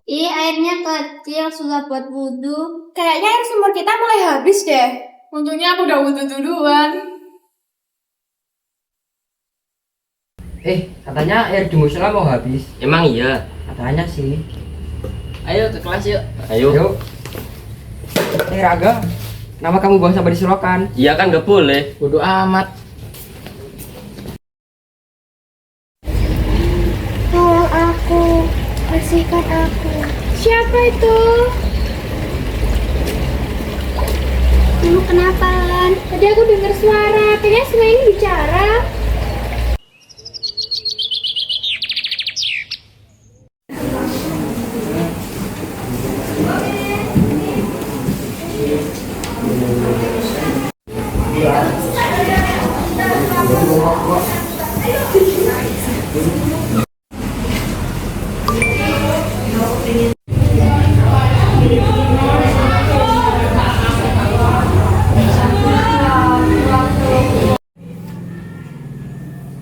Ih, airnya kecil, susah buat wudhu. Kayaknya air sumur kita mulai habis deh. Untungnya aku udah wudhu duluan. Katanya air di musola mau habis. Emang iya? Katanya sih. Ayo ke kelas yuk. Ayo. Yuk. Raga, kenapa kamu buang sampah di selokan? Iya kan gak boleh. Bodoh amat. Tolong aku, bersihkan aku. Siapa itu? Kamu kenapa, Lan? Tadi aku dengar suara, kayaknya sungai ini bicara.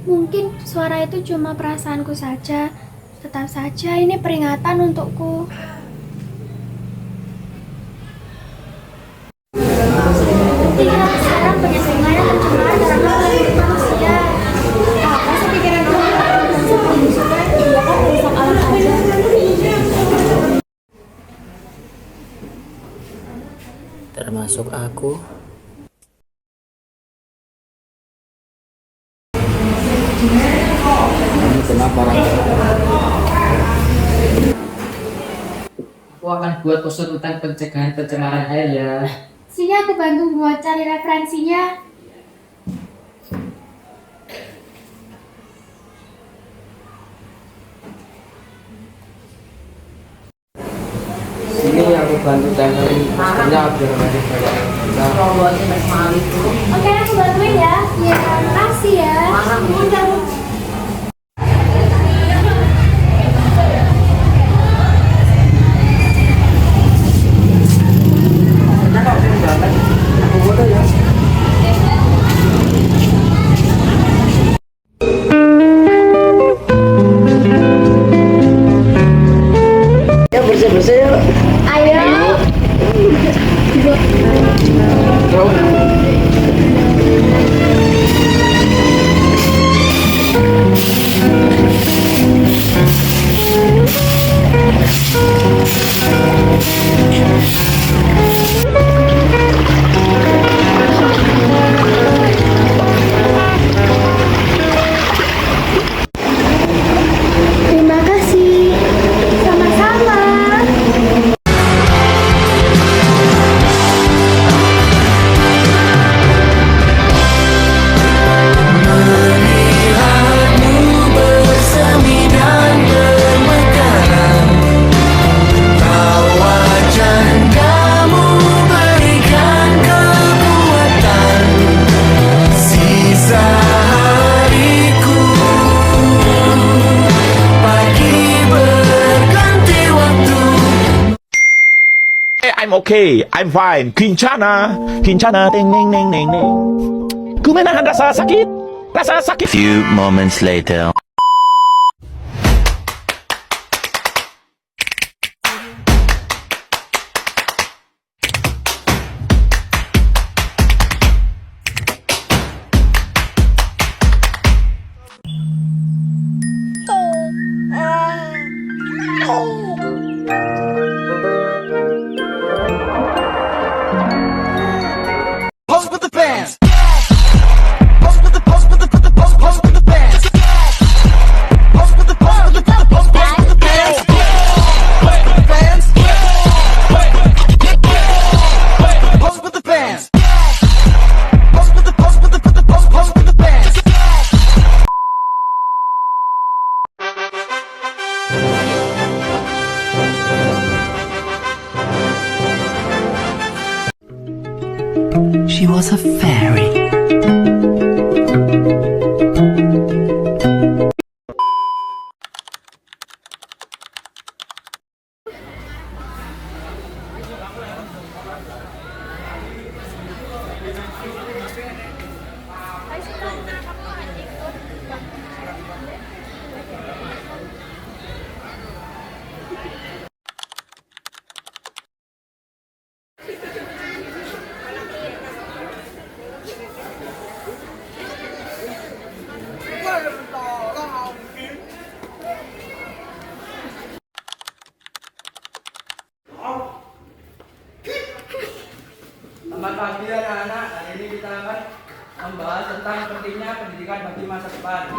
Mungkin suara itu cuma perasaanku saja. Tetap saja ini peringatan untukku. Pikiran sekarang banyak sungai yang tercemar karena manusia. Apa sih pikiran kamu? Sungai juga kan rusak alam aja. Termasuk aku. Kenapa Raga? Aku akan buat poster tentang pencegahan pencemaran air ya. Sini aku bantu buat cari referensinya. Sini aku bantu tempelin posternya biar banyak Oke, aku bantuin ya. Iya, makasih ya. Aku foto ya. Ya bersih-bersih yuk. Ayo. Terima kasih. Sama-sama. I'm okay, I'm fine. Kincana, Kincana, ding ding ding ding ding. Ku menahan rasa sakit, rasa sakit. Few moments later. She was a fairy. Hai Sukanta, kamu mau ikut? Selamat pagi anak-anak. Hari ini kita akan membahas tentang pentingnya pendidikan bagi masa depan.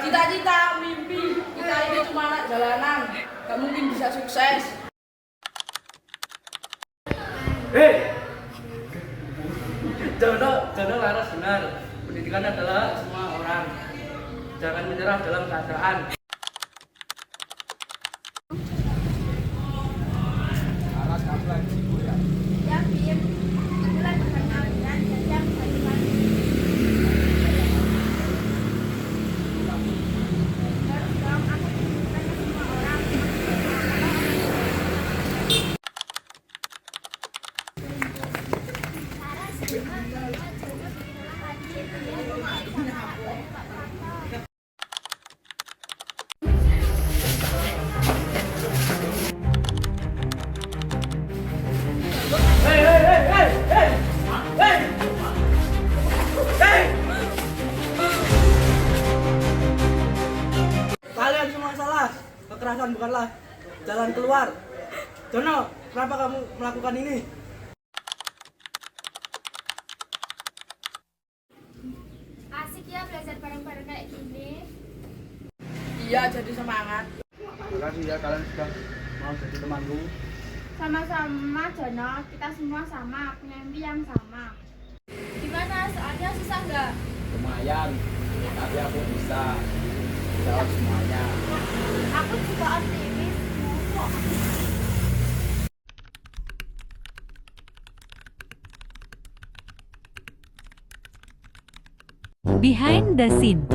Cita-cita, mimpi, kita ini cuma anak jalanan. Gak mungkin bisa sukses. Jono laras benar. Pendidikan adalah semua orang. Jangan menyerah dalam keadaan. Ya, Bim. Itulah perkenalkan jajang pagi-pagi. Terus dong, aku tunjukkan ke semua orang. Saras, Kalian semua salah. Kekerasan bukanlah jalan keluar. Jono, kenapa kamu melakukan ini? asik ya belajar bareng-bareng kayak gini. Iya, jadi semangat. Terima kasih ya kalian sudah mau jadi temanku. Sama-sama Jono, kita semua sama, punya mimpi yang sama. Gimana, soalnya susah nggak? Lumayan, tapi aku bisa jawab semuanya. Aku juga optimis. Kok? Behind the scene.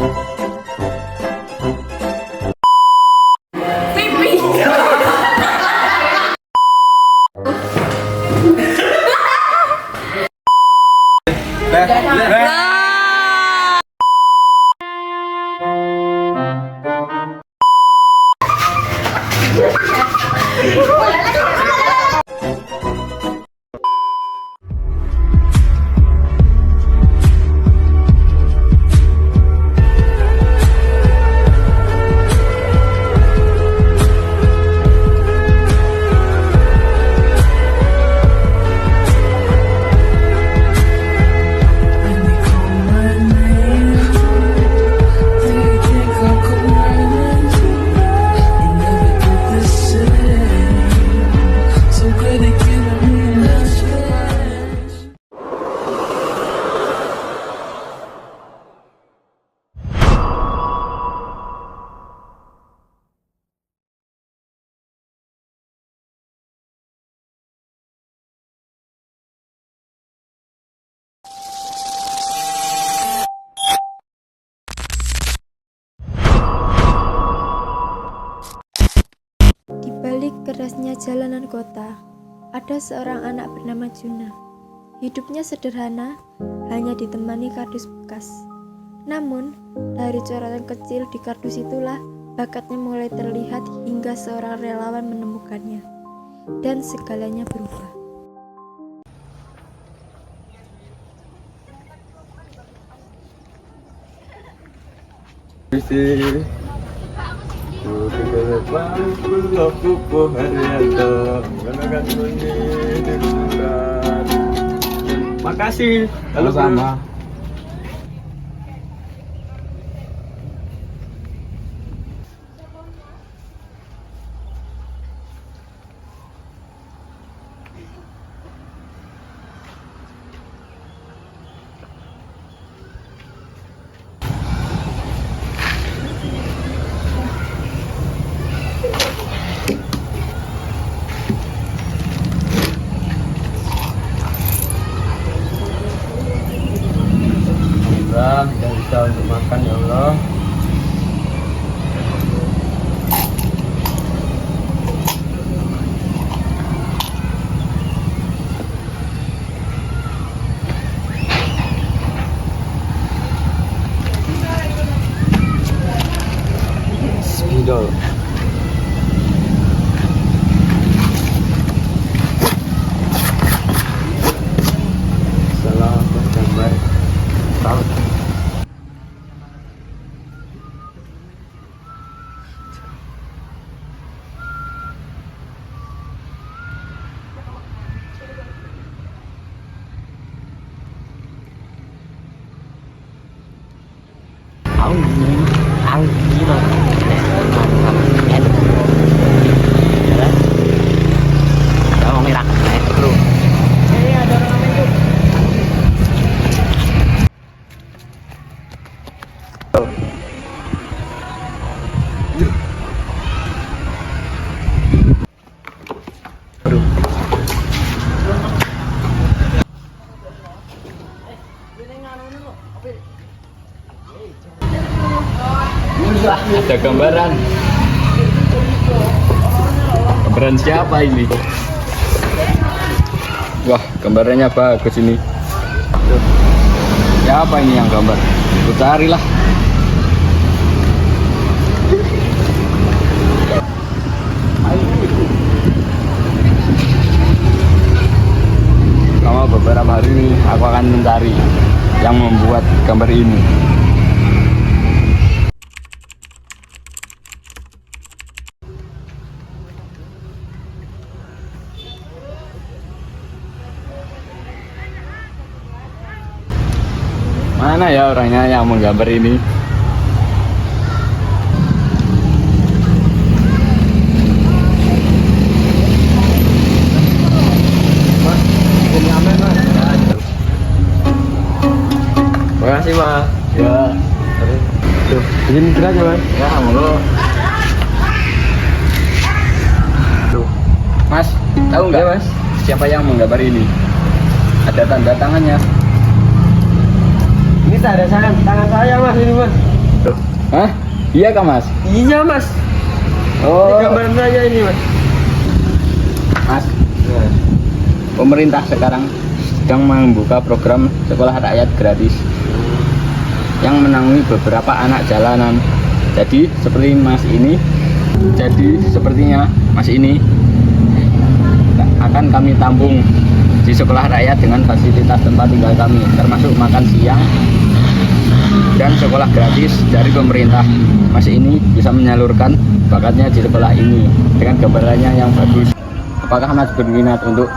Di balik kerasnya jalanan kota, ada seorang anak bernama Juna. Hidupnya sederhana, hanya ditemani kardus bekas. Namun, dari coretan kecil di kardus itulah bakatnya mulai terlihat hingga seorang relawan menemukannya. Dan segalanya berubah. Makasih. Halo sama. Allah, yang bisa untuk makan ya Allah. Spidol. Salah gambar. Tahu. Ada gambaran. Gambaran siapa ini? Wah, gambarannya bagus ini. Siapa ini yang gambar? Aku carilah. Selama beberapa hari ini aku akan mencari yang membuat gambar ini. Mana ya orangnya yang menggambar ini? Mas, ini aman mas. Terima kasih mas. Ya. Tuh, izin gerak ya mas. Ya, monggo. Tuh, mas, tahu nggak mas? Siapa yang menggambar ini? Ada tanda tangannya. Ini ada tangan saya mas ini mas. Hah? Iya kah mas? Iya mas. Oh. Ini gambaran saya ini mas. Mas, pemerintah sekarang sedang membuka program sekolah rakyat gratis yang menanggung beberapa anak jalanan. Jadi sepertinya mas ini akan kami tampung di sekolah rakyat dengan fasilitas tempat tinggal kami, termasuk makan siang dan sekolah gratis dari pemerintah. Mas ini bisa menyalurkan bakatnya di sekolah ini dengan gambarannya yang bagus. Apakah mas berminat untuk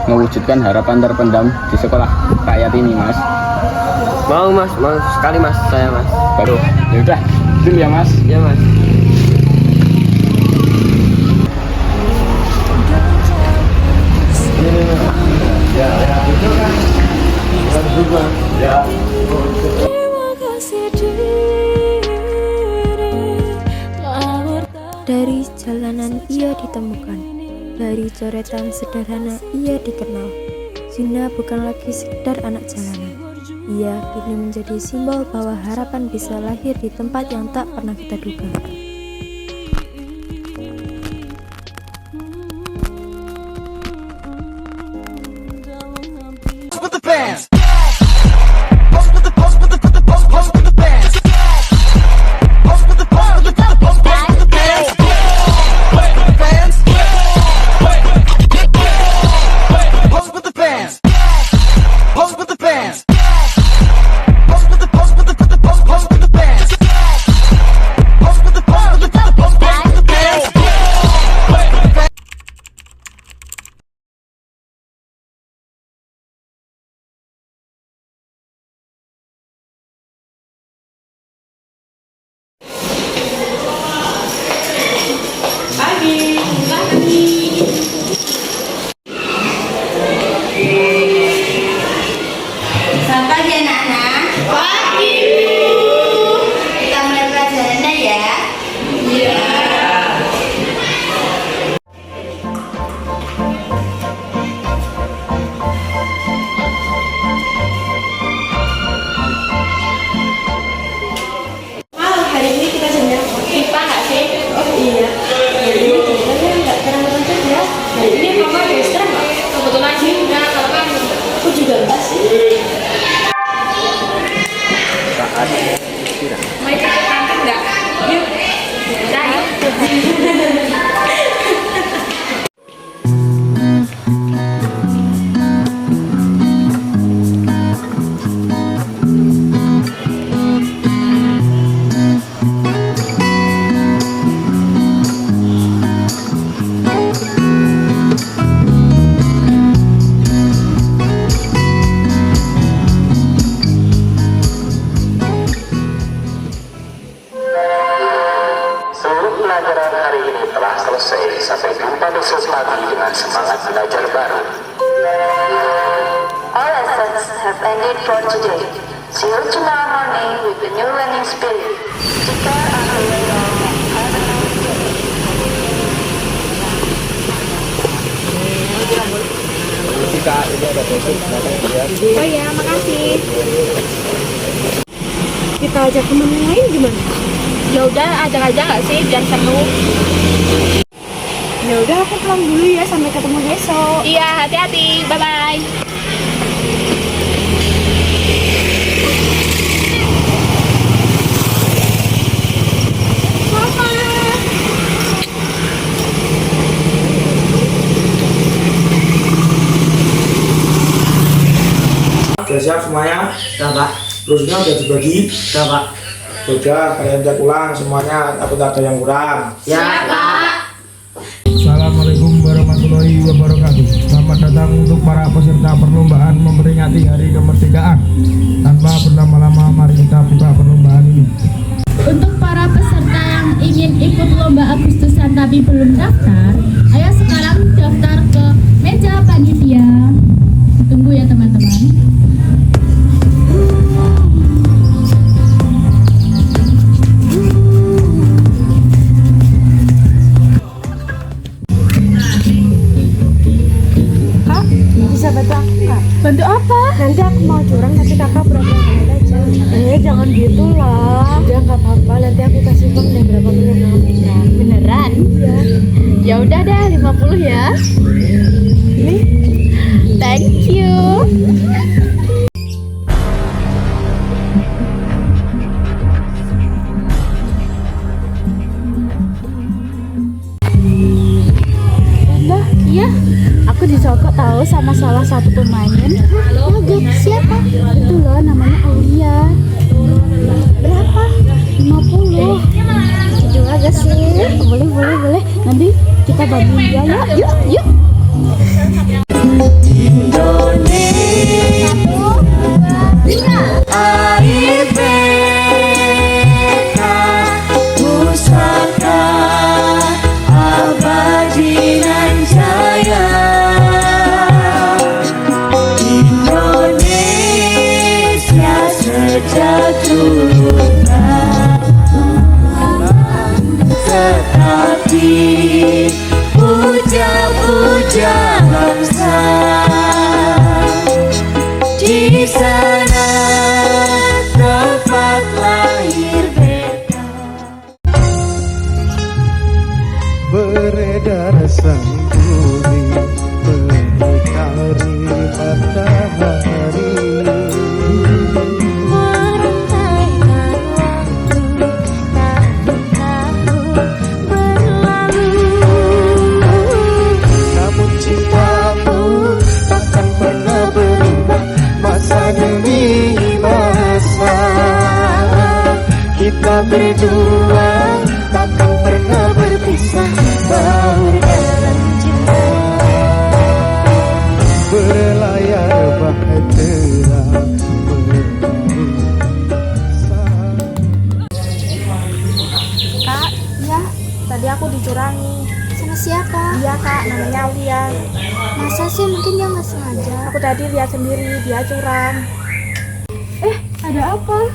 mewujudkan harapan terpendam di sekolah rakyat ini mas? Mau mas, mau sekali mas, saya mas. Baru, ya udah, deal ya mas. Ya mas. Dari jalanan ia ditemukan, dari coretan sederhana ia dikenal. Zina bukan lagi sekedar anak jalanan. Ia kini menjadi simbol bahwa harapan bisa lahir di tempat yang tak pernah kita duga. Pose with the Mau ikut ke kantin nggak? Yuk. Kita yuk. Seluruh pelajaran hari ini telah selesai. Sampai jumpa besok pagi dengan semangat belajar baru. All lessons have ended for today. See you tomorrow morning with the new learning spirit. Jika Uncle Leo and have a nice day. Jika ini ada besok, ya. Oh ya, makasih. Kita ajak teman yang lain gimana? Ya udah, ajak aja nggak sih biar seru. Ya udah, aku pulang dulu ya, sampai ketemu besok. Iya, hati-hati. Bye bye. Sudah siap semuanya? Sudah Pak. Terusnya udah dibagi? Sudah Pak. Sudah, kalian udah pulang semuanya, takut ada yang kurang. Ya Pak. Assalamualaikum warahmatullahi wabarakatuh. Selamat datang untuk para peserta perlombaan memperingati Hari Kemerdekaan. Tanpa berlama-lama, mari kita buka perlombaan ini. Untuk para peserta yang ingin ikut lomba Agustusan tapi belum daftar, ayo sekarang daftar ke meja panitia. Tunggu ya teman-teman. Bisa bantu aku nggak? Bantu apa? Nanti aku mau curang, nanti kakak berapa aja. Jangan gitu lah. Udah nggak apa-apa, nanti aku kasih uang dan berapa yang kamu minta. Beneran? Iya. Ya udah deh, 50 ya. Nih. Thank you. Bunda, Iya, aku disogok tahu sama salah satu pemain. Nyogok siapa? Itu loh, namanya Aulia. Berapa? 50. Jujur aja sih. Boleh. Nanti kita bantuin dia ya. Yuk. Air beka pusaka abadi nan jaya. Indonesia sejak dulu tetapi puja-puja bangsa. Di sana tempat lahir beta. Beredar sang bumi mengitari matahari. Merentaikan waktu, tahun-tahun berlalu. Namun cintamu takkan pernah berubah masa demi masa. Kita berdua takkan pernah berpisah, bahu dalam cinta. Berlayar bahtera Kak, ya. Tadi aku dicurangi. Sama siapa? Iya kak, namanya Aulia. Masa sih, mungkin dia nggak sengaja. Aku tadi lihat sendiri, dia curang. Ada apa?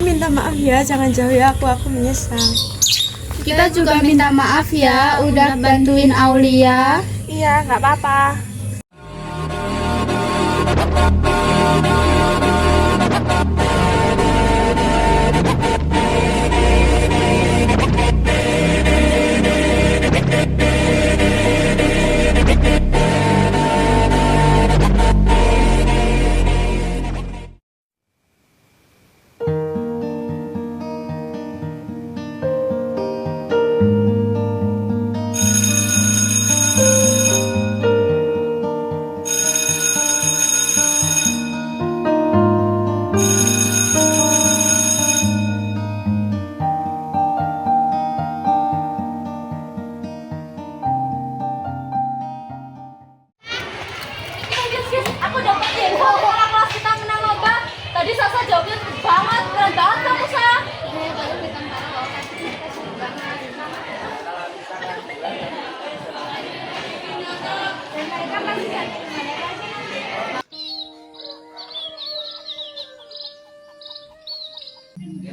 Minta maaf ya, jangan jauhi aku menyesal. Kita juga minta maaf ya, udah bantuin Aulia. Iya, nggak apa-apa.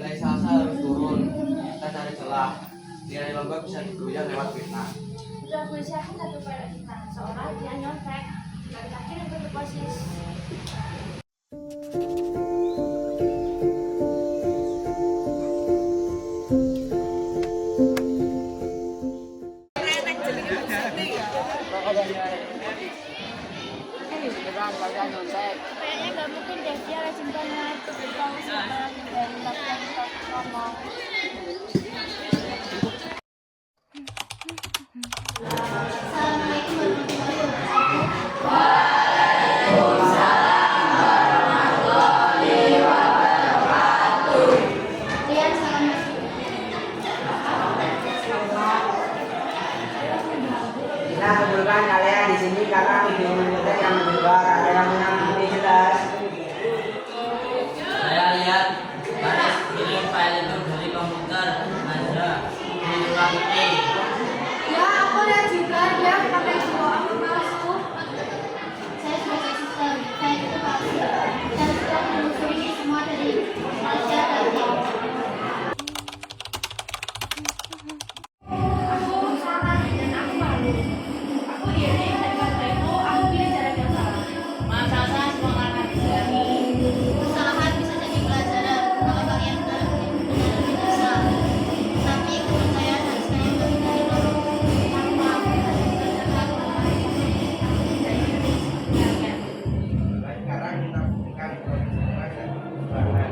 Mulai Salsa harus turun. Kita cari celah. Nilai lomba bisa digoyang lewat fitnah. Sudah gue siapin satu pada kita. Seorang dia nyontek. Laki-laki yang berposis. Kayaknya nggak mungkin deh dia rajin banget tahu sama dari latihan ngomong. Assalamualaikum warahmatullahi wabarakatuh. Lihat salam. Kita kumpulkan kalian di sini karena video menyetek yang menyebar. Ada yang menang jelas. Saya lihat Baris kirim file itu dari komputer Nazra diulang ini. Ya, aku lihat juga dia pakai semua akun palsu. Saya sebagai suster, saya itu palsu. Saya sudah menelusuri semua dari Malaysia tadi. Aku salah dan aku malu. Aku iri dan karena itu aku pilih jalan yang salah. Masa saya semua karena disadari. Kesalahan bisa jadi pelajaran kalau kalian benar bisa. Tapi kepercayaan harus kalian bagi dari dulu. Sekarang kita buktikan proses dan perubahan.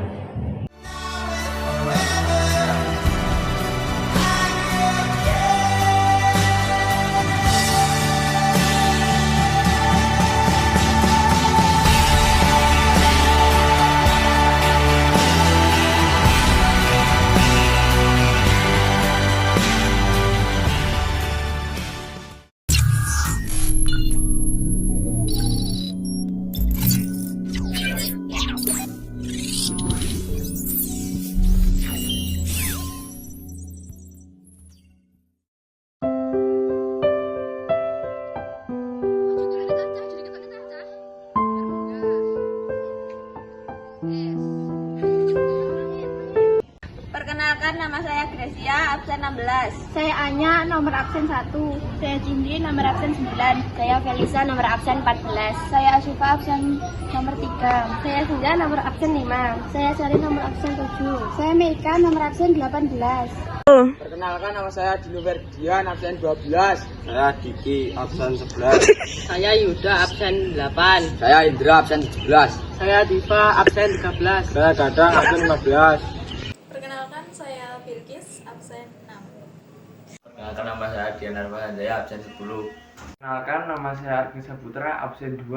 Perkenalkan, nama saya Gracia, absen 16. Saya Anya, nomor absen 1. Saya Cindy, nomor absen 9. Saya Felisa, nomor absen 14. Saya Asyifa, absen nomor 3. Saya Sinja, nomor absen 5. Saya Sari, nomor absen 7. Saya Meika, nomor absen 18. Perkenalkan, nama saya Dino Ferdian, absen 12. Saya Diki, absen 11. Saya Yuda absen 8. Saya Indra, absen 17. Saya Diva absen 13. Saya Dadang, absen 15. Perkenalkan, saya Bilkis, absen 6. Perkenalkan, nama saya Dian Armajaya, absen 10. Perkenalkan, nama saya Argi Saputra, absen 2.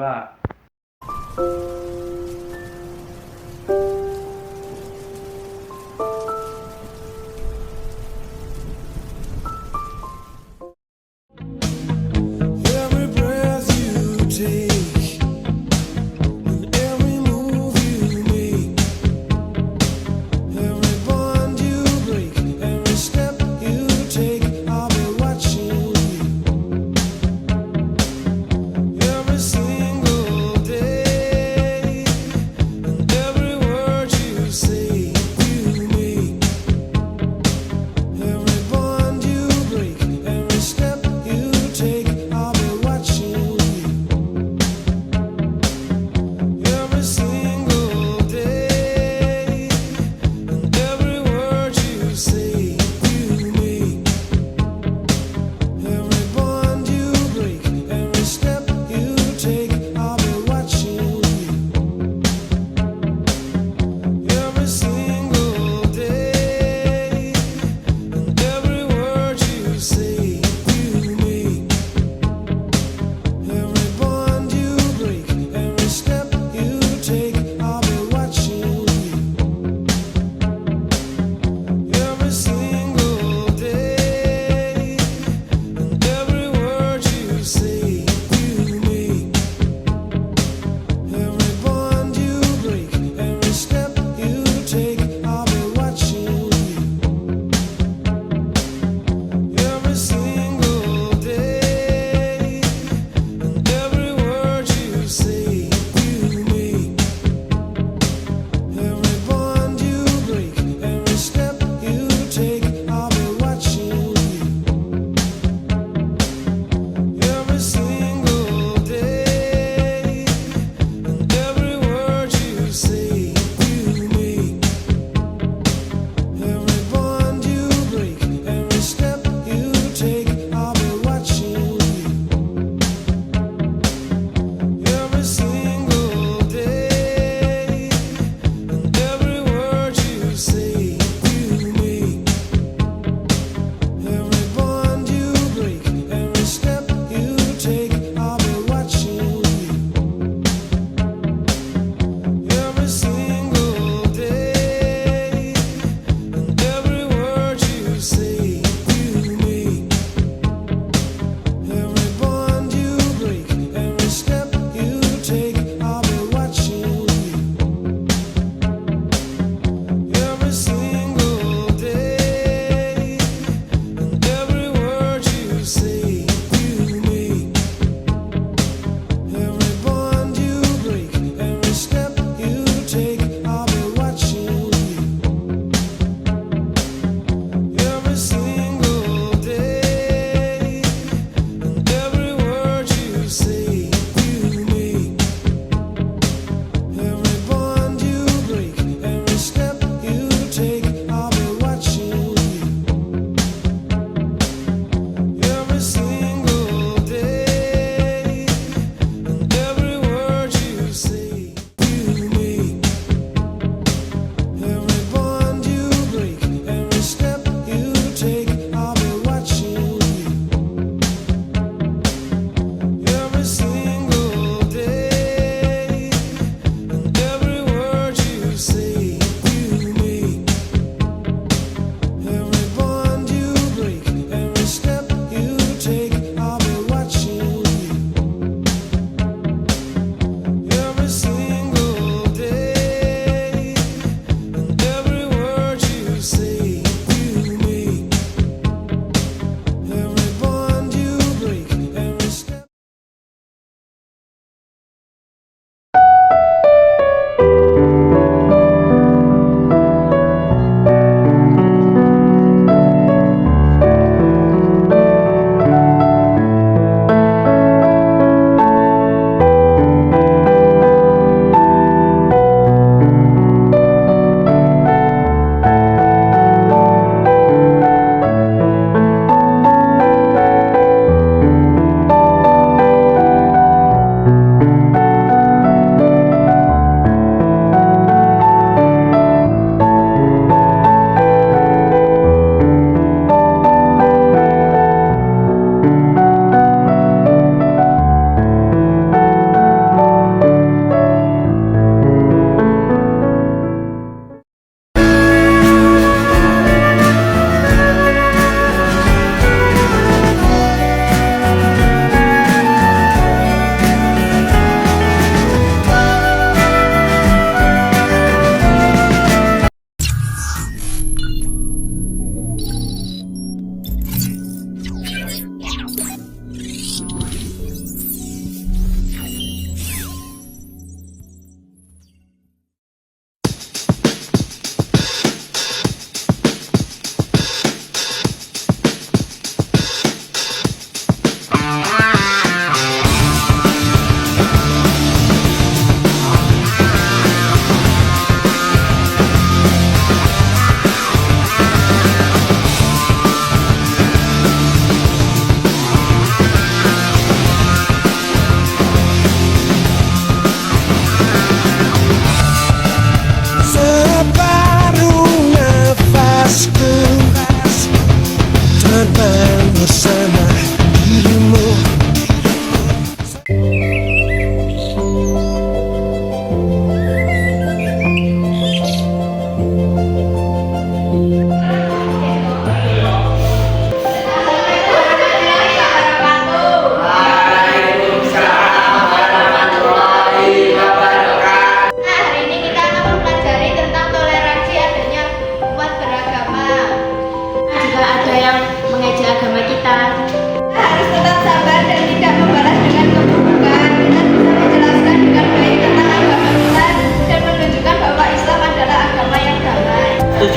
Every single day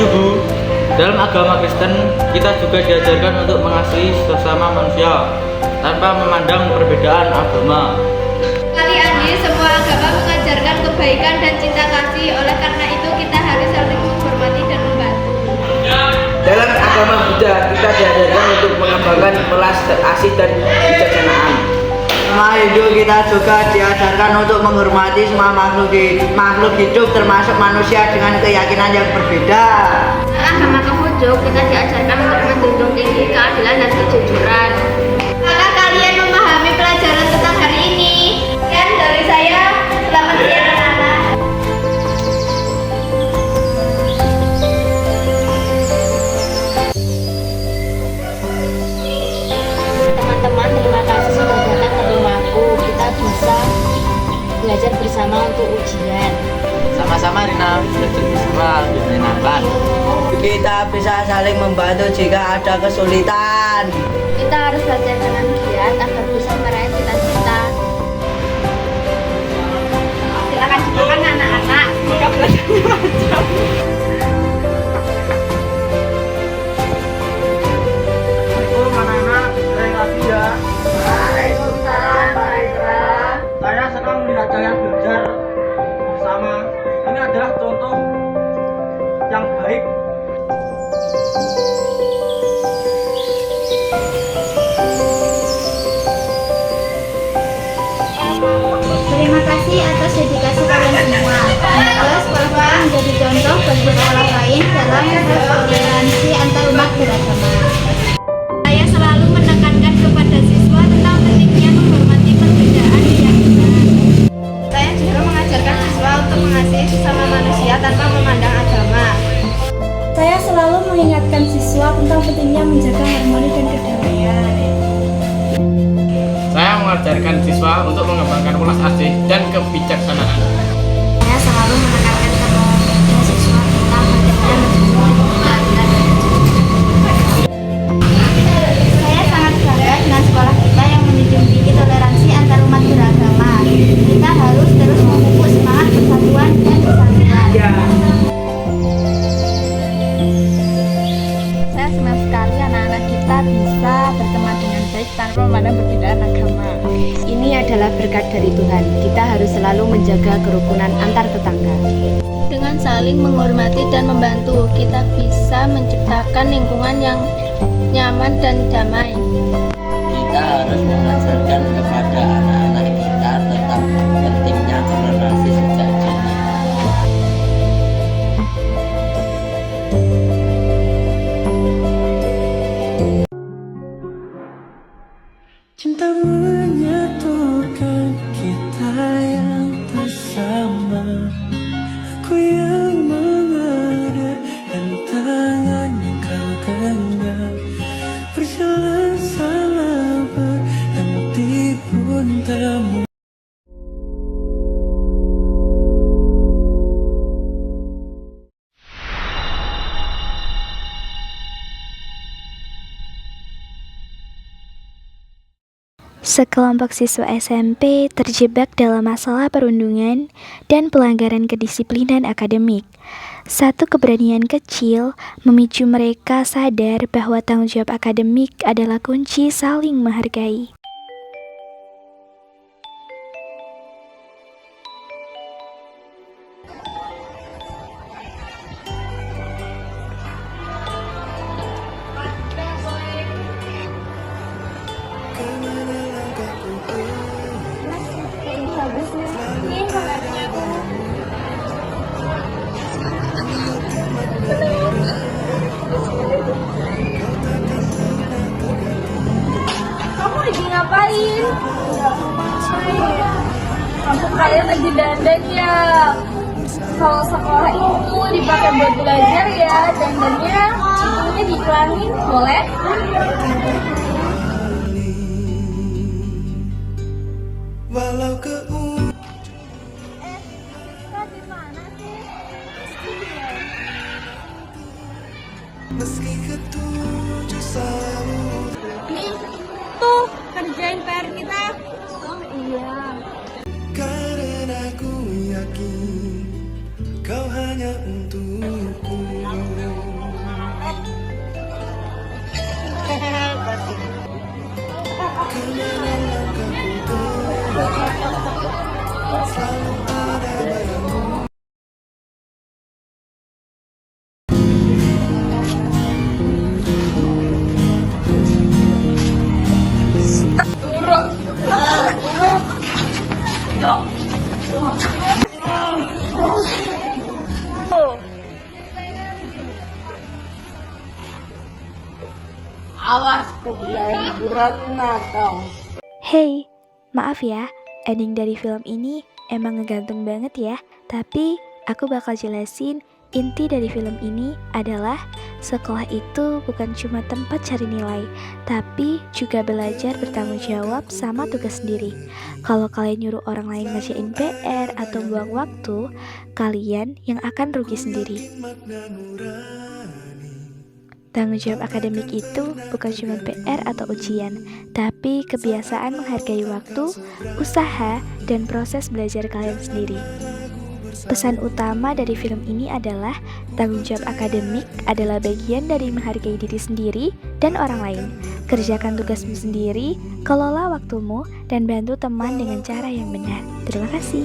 Setuju, Bu. Dalam agama Kristen, kita juga diajarkan untuk mengasihi sesama manusia tanpa memandang perbedaan agama. Kali ini semua agama mengajarkan kebaikan dan cinta kasih. Oleh karena itu kita harus saling menghormati dan membantu. Dalam agama Buddha, kita diajarkan untuk mengembangkan welas asih dan kebijaksanaan. Sama Hindu, kita juga diajarkan untuk menghormati semua makhluk hidup termasuk manusia dengan keyakinan yang berbeda. Agama Konghucu, kita diajarkan untuk menjunjung tinggi keadilan dan kejujuran. Apakah kalian memahami pelajaran tentang hari ini? Sekian dari saya, selamat siang anak-anak. Teman-teman, terima kasih sudah datang ke rumahku. Kita bisa belajar bersama untuk ujian. Sama-sama Rina, belajar bersama menyenangkan. Kita bisa saling membantu jika ada kesulitan. Kita harus belajar dengan giat agar bisa meraih cita-cita. Silakan dimakan anak-anak. Semoga belajarnya lancar. Assalamualaikum anak-anak, sering lagi ya. Waalaikumsalam, Pak Indra. Saya senang melihat kalian belajar bersama. Ini adalah contoh yang baik. Terima kasih atas dedikasi kalian semua. Semoga sekolah kalian menjadi contoh bagi sekolah lain dalam bertoleransi antar umat beragama. Saya selalu menekankan kepada siswa tentang pentingnya menghormati perbedaan keyakinan. Saya juga mengajarkan siswa untuk mengasihi sesama manusia tanpa memandang agama. Saya selalu mengingatkan siswa tentang pentingnya menjaga harmoni dan kedamaian. Saya mengajarkan siswa untuk mengembangkan welas asih dan kebijaksanaan. Saya selalu menekankan kepada siswa tentang pentingnya menjaga keadilan dan kejujuran. Saya sangat bangga dengan sekolah kita yang menjunjung tinggi toleransi antar umat beragama. Kita harus terus memupuk semangat persatuan dan persatuan. Saya senang sekali anak-anak kita bisa berteman dengan baik tanpa memandang perbedaan agama. Ini adalah berkat dari Tuhan. Kita harus selalu menjaga kerukunan antar tetangga. Dengan saling menghormati dan membantu, kita bisa menciptakan lingkungan yang nyaman dan damai. Kita harus mengajarkan kepada anak-anak kita tentang pentingnya toleransi sejak dini. Cinta menyatukan kita yang bersama. Aku yang mengada dan tangan yang kau genggam. Berjalan salah berhenti pun temu. Sekelompok siswa SMP terjebak dalam masalah perundungan dan pelanggaran kedisiplinan akademik. Satu keberanian kecil memicu mereka sadar bahwa tanggung jawab akademik adalah kunci saling menghargai. Kamu lagi ngapain? Kamu kalian lagi dandan ya? Kalau sekolah itu dipakai buat belajar ya, dandannya itunya diiklanin, boleh? Walau ke meski ketujuh selalu Tuh, kerjain PR kita. Oh iya. karena ku yakin kau hanya untukku. Awas kebiayaan berat nakal. Hey, maaf ya, ending dari film ini emang ngegantung banget ya. Tapi aku bakal jelasin inti dari film ini adalah sekolah itu bukan cuma tempat cari nilai, tapi juga belajar bertanggung jawab sama tugas sendiri. Kalau kalian nyuruh orang lain ngerjain PR atau buang waktu, kalian yang akan rugi sendiri. Tanggung jawab akademik itu bukan cuma PR atau ujian, tapi kebiasaan menghargai waktu, usaha, dan proses belajar kalian sendiri. Pesan utama dari film ini adalah tanggung jawab akademik adalah bagian dari menghargai diri sendiri dan orang lain. Kerjakan tugasmu sendiri, kelola waktumu, dan bantu teman dengan cara yang benar. Terima kasih.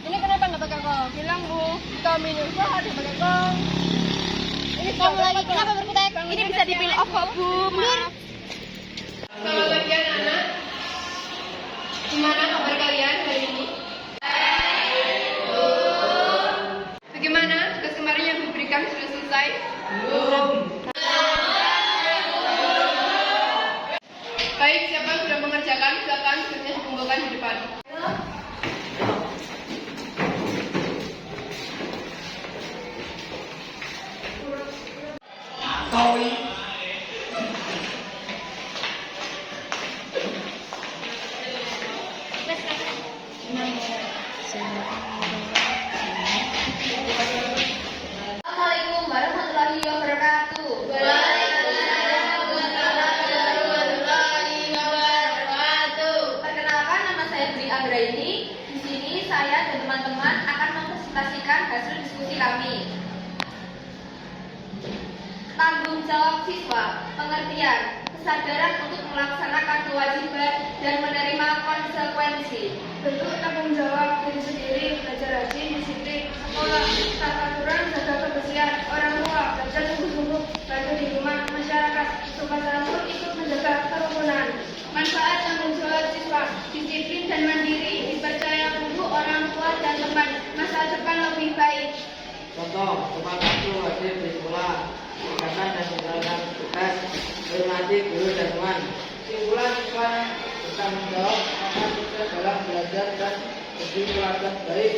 Ini kenapa nggak pakai kol? Bilang bu, kami nyusul harus pakai kol. Ini kamu lagi kenapa berkutek? Ini bisa dipilih off kok bu, maaf. Kalau bagian anak, gimana kabar kalian hari ini? Bagaimana tugas kemarin yang diberikan sudah selesai? Belum. Baik, siapa yang sudah mengerjakan, silakan tugasnya dikumpulkan di depan. Assalamualaikum warahmatullahi wabarakatuh. Waalaikumsalam warahmatullahi wabarakatuh. Perkenalkan, nama saya Dwi Anggraini. Di sini saya dan teman-teman akan mempresentasikan hasil diskusi kami. Tanggung jawab siswa, pengertian, kesadaran untuk melaksanakan kewajiban dan menerima konsekuensi. Bentuk tanggung jawab diri sendiri, belajar rajin, disiplin, sekolah, tata aturan, jaga kebersihan, orang tua, belajar sungguh-sungguh, bantu di rumah, masyarakat, sopan santun, ikut menjaga kerukunan. Manfaat tanggung jawab siswa, disiplin dan mandiri, dipercaya guru, orang tua, dan teman, masa depan lebih baik. Contoh, tepat waktu wajib di sekolah, mengerjakan dan menjalankan tugas, hormati guru dan teman. Kesimpulan siswa bertanggung jawab akan sukses dalam belajar dan menjadi keluarga baik.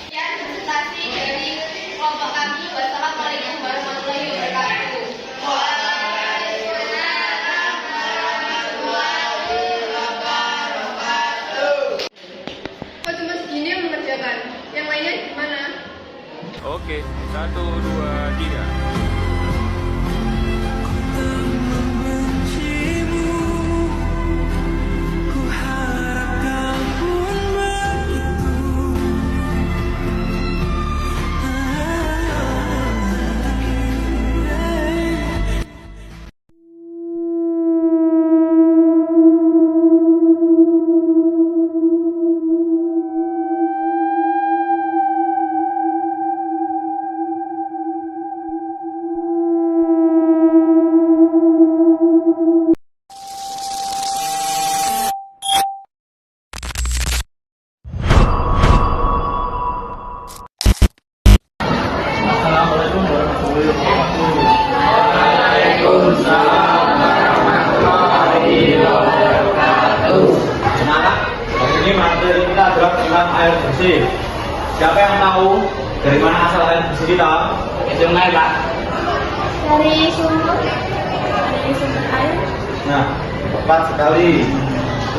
Sekian presentasi dari kelompok kami. Wassalamualaikum warahmatullahi wabarakatuh. Waalaikumsalam warahmatullahi wabarakatuh. Kok cuma segini yang mengerjakan? Yang lainnya gimana? Oke, 1, 2, 3. Ini materi kita adalah tentang air bersih. Siapa yang tahu dari mana asal air bersih kita? Sungai, Pak. Dari sumber air. Nah, tepat sekali.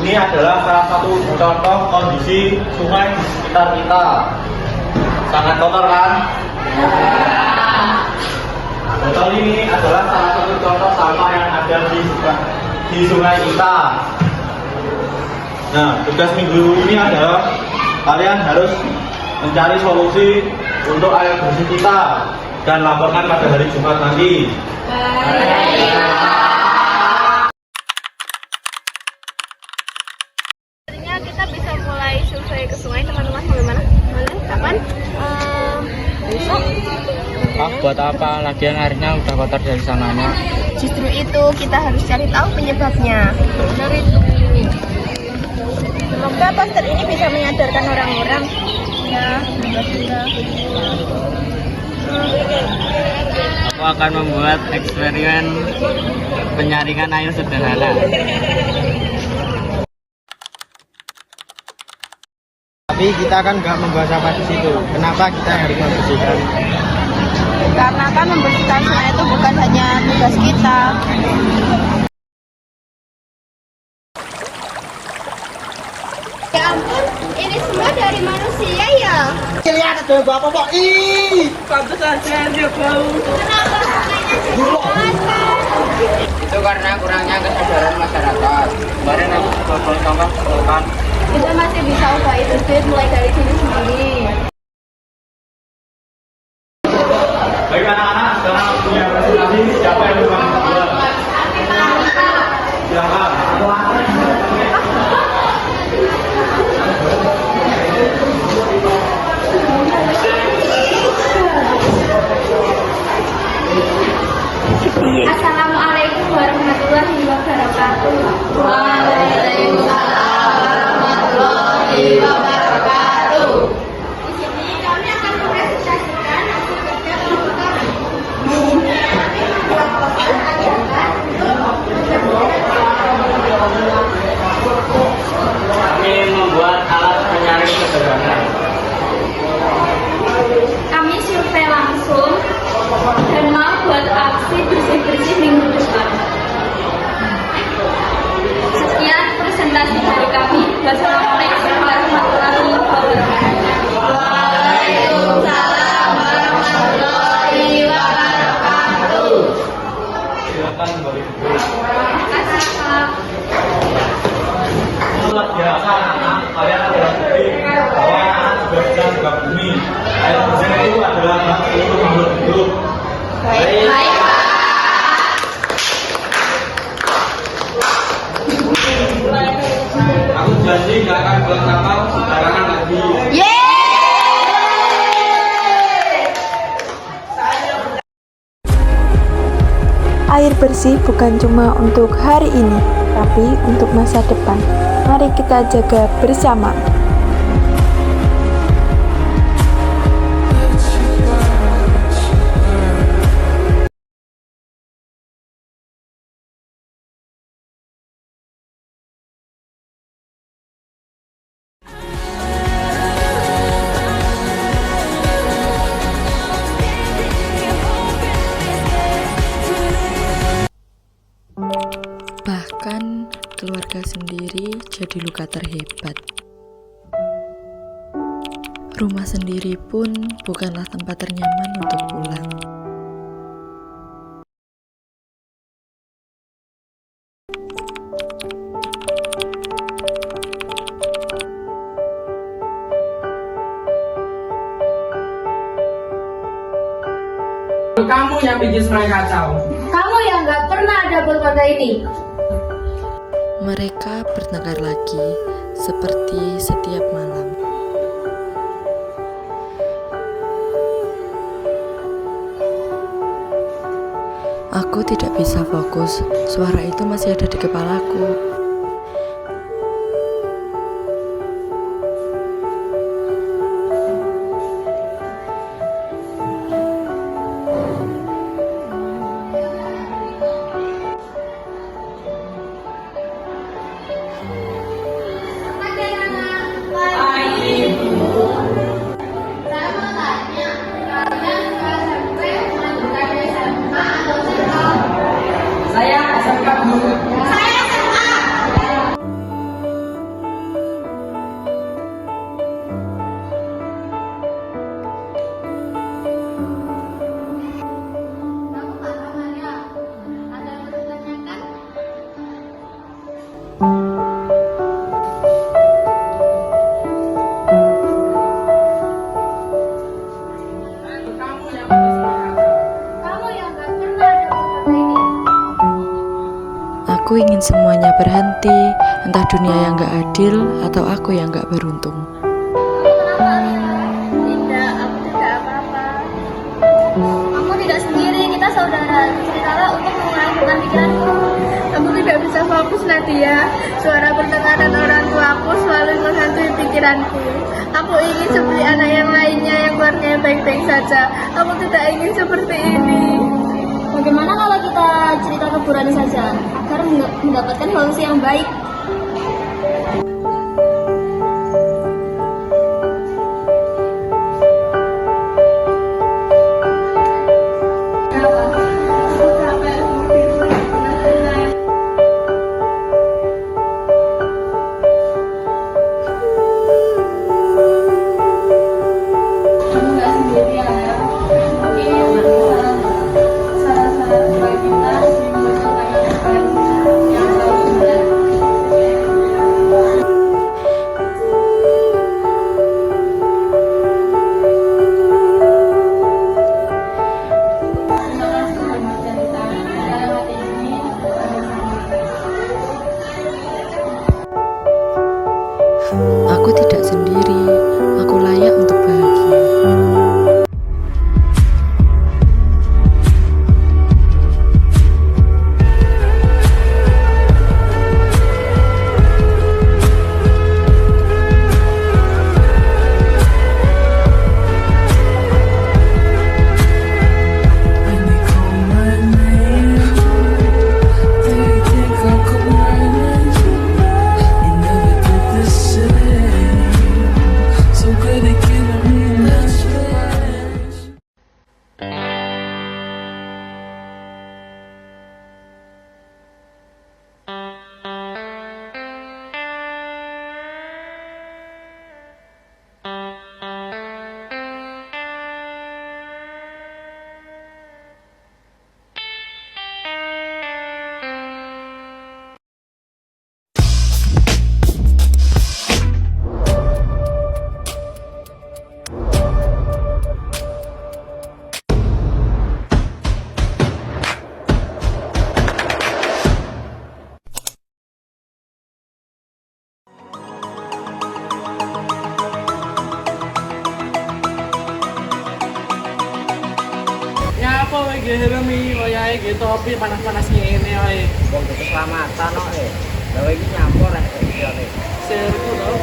Ini adalah salah satu contoh kondisi sungai di sekitar kita. Sangat kotor kan? Botol ini adalah salah satu contoh sampah yang ada di sungai kita. Nah, tugas minggu ini adalah kalian harus mencari solusi untuk air bersih kita dan laporkan pada hari Jumat nanti. Sebenarnya kita bisa mulai survei ke sungai, teman-teman. Bagaimana? Boleh? kapan? Besok. Buat apa? Lagian airnya udah kotor dari sananya. Justru itu kita harus cari tahu penyebabnya. Benar itu. Semoga poster ini bisa menyadarkan orang-orang. Ya, semoga. Aku akan membuat eksperimen penyaringan air sederhana. Tapi kita kan nggak membuang sampah di situ. Kenapa kita harus membersihkan? Karena kan membersihkan sungai itu bukan hanya tugas kita. Ya ampun, ini semua dari manusia ya? Lihat ada bapak kok. Ih, Pantes aja dia bau. Kenapa sungainya jadi kotor? Itu karena kurangnya kesadaran masyarakat. Kemarin aku buang sampah kan. Kita masih bisa ubah itu mulai dari diri sendiri. Baik anak-anak, sekarang waktunya presentasi. Siapa yang mau membuat? Silakan. Assalamualaikum warahmatullahi wabarakatuh. Waalaikumsalam warahmatullahi wabarakatuh. Di sini kami akan mempresentasikan hasil kerja kelompok Kami membuat alat penyaring sederhana. Kami survei langsung dan mau buat aksi bersih-bersih minggu depan. Sekian presentasi dari kami. Wassalamualaikum warahmatullahi wabarakatuh. Waalaikumsalam warahmatullahi wabarakatuh. Silakan kembali. Terima kasih, Pak. Luar biasa anak-anak, kalian adalah bukti bahwa anak juga bisa juga bumi. Air bersih itu adalah hak seluruh makhluk hidup. Baik, Pak. Aku janji nggak akan buang sampah sembarangan lagi. Air bersih bukan cuma untuk hari ini, tapi untuk masa depan. Mari kita jaga bersama. Bahkan keluarga sendiri jadi luka terhebat. Rumah sendiri pun bukanlah tempat ternyaman untuk pulang. Kamu yang bikin semuanya kacau. Kamu yang nggak pernah ada buat keluarga ini. Mereka bertengkar lagi seperti setiap malam. Aku tidak bisa fokus, suara itu masih ada di kepalaku. Aku ingin semuanya berhenti, entah dunia yang gak adil atau aku yang gak beruntung. Kenapa? Mus Nadia. Suara pertengkaran orang tuaku selalu menghantui pikiranku. Aku ingin seperti anak yang lainnya yang keluarganya baik-baik saja. Aku tidak ingin seperti ini. Bagaimana kalau kita cerita ke Bu Rani saja agar mendapatkan solusi yang baik? Kamu nggak sendirian ya. Mungkin saran-saran baik kita sering bertanya yang selalu benar. Terima kasih sudah bercerita. Dalam hati ini ada sendiri. Aku tidak sendiri, aku layak untuk bahagia. Ya apa wae Helmi, wayahe ge topi panas-panasnya ini wae. Wong keselamatan kok Lha iki nyampur rek iki. Serku to.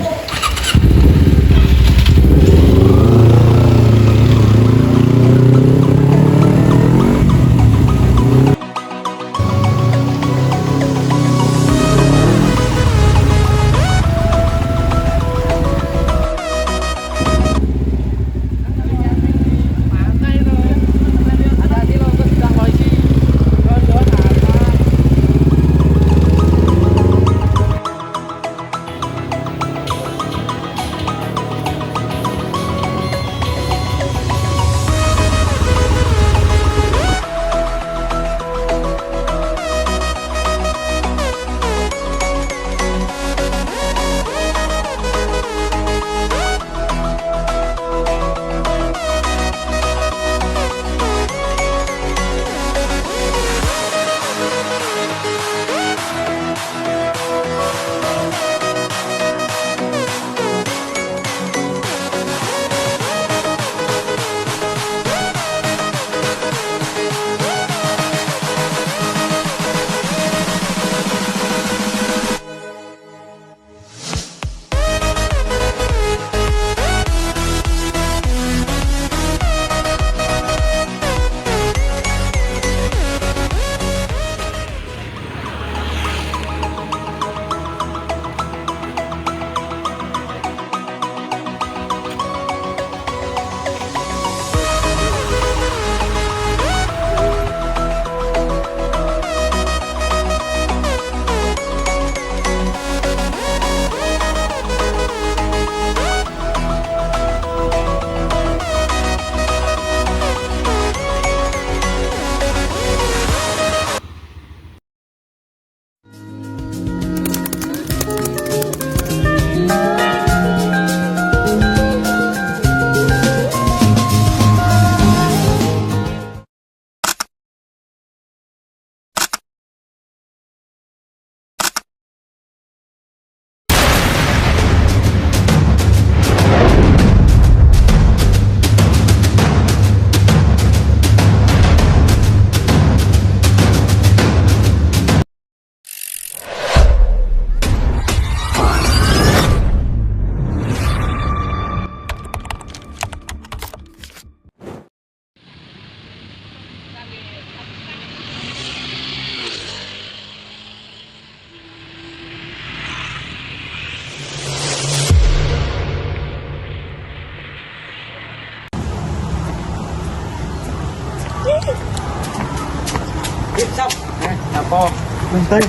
apa? Bentar.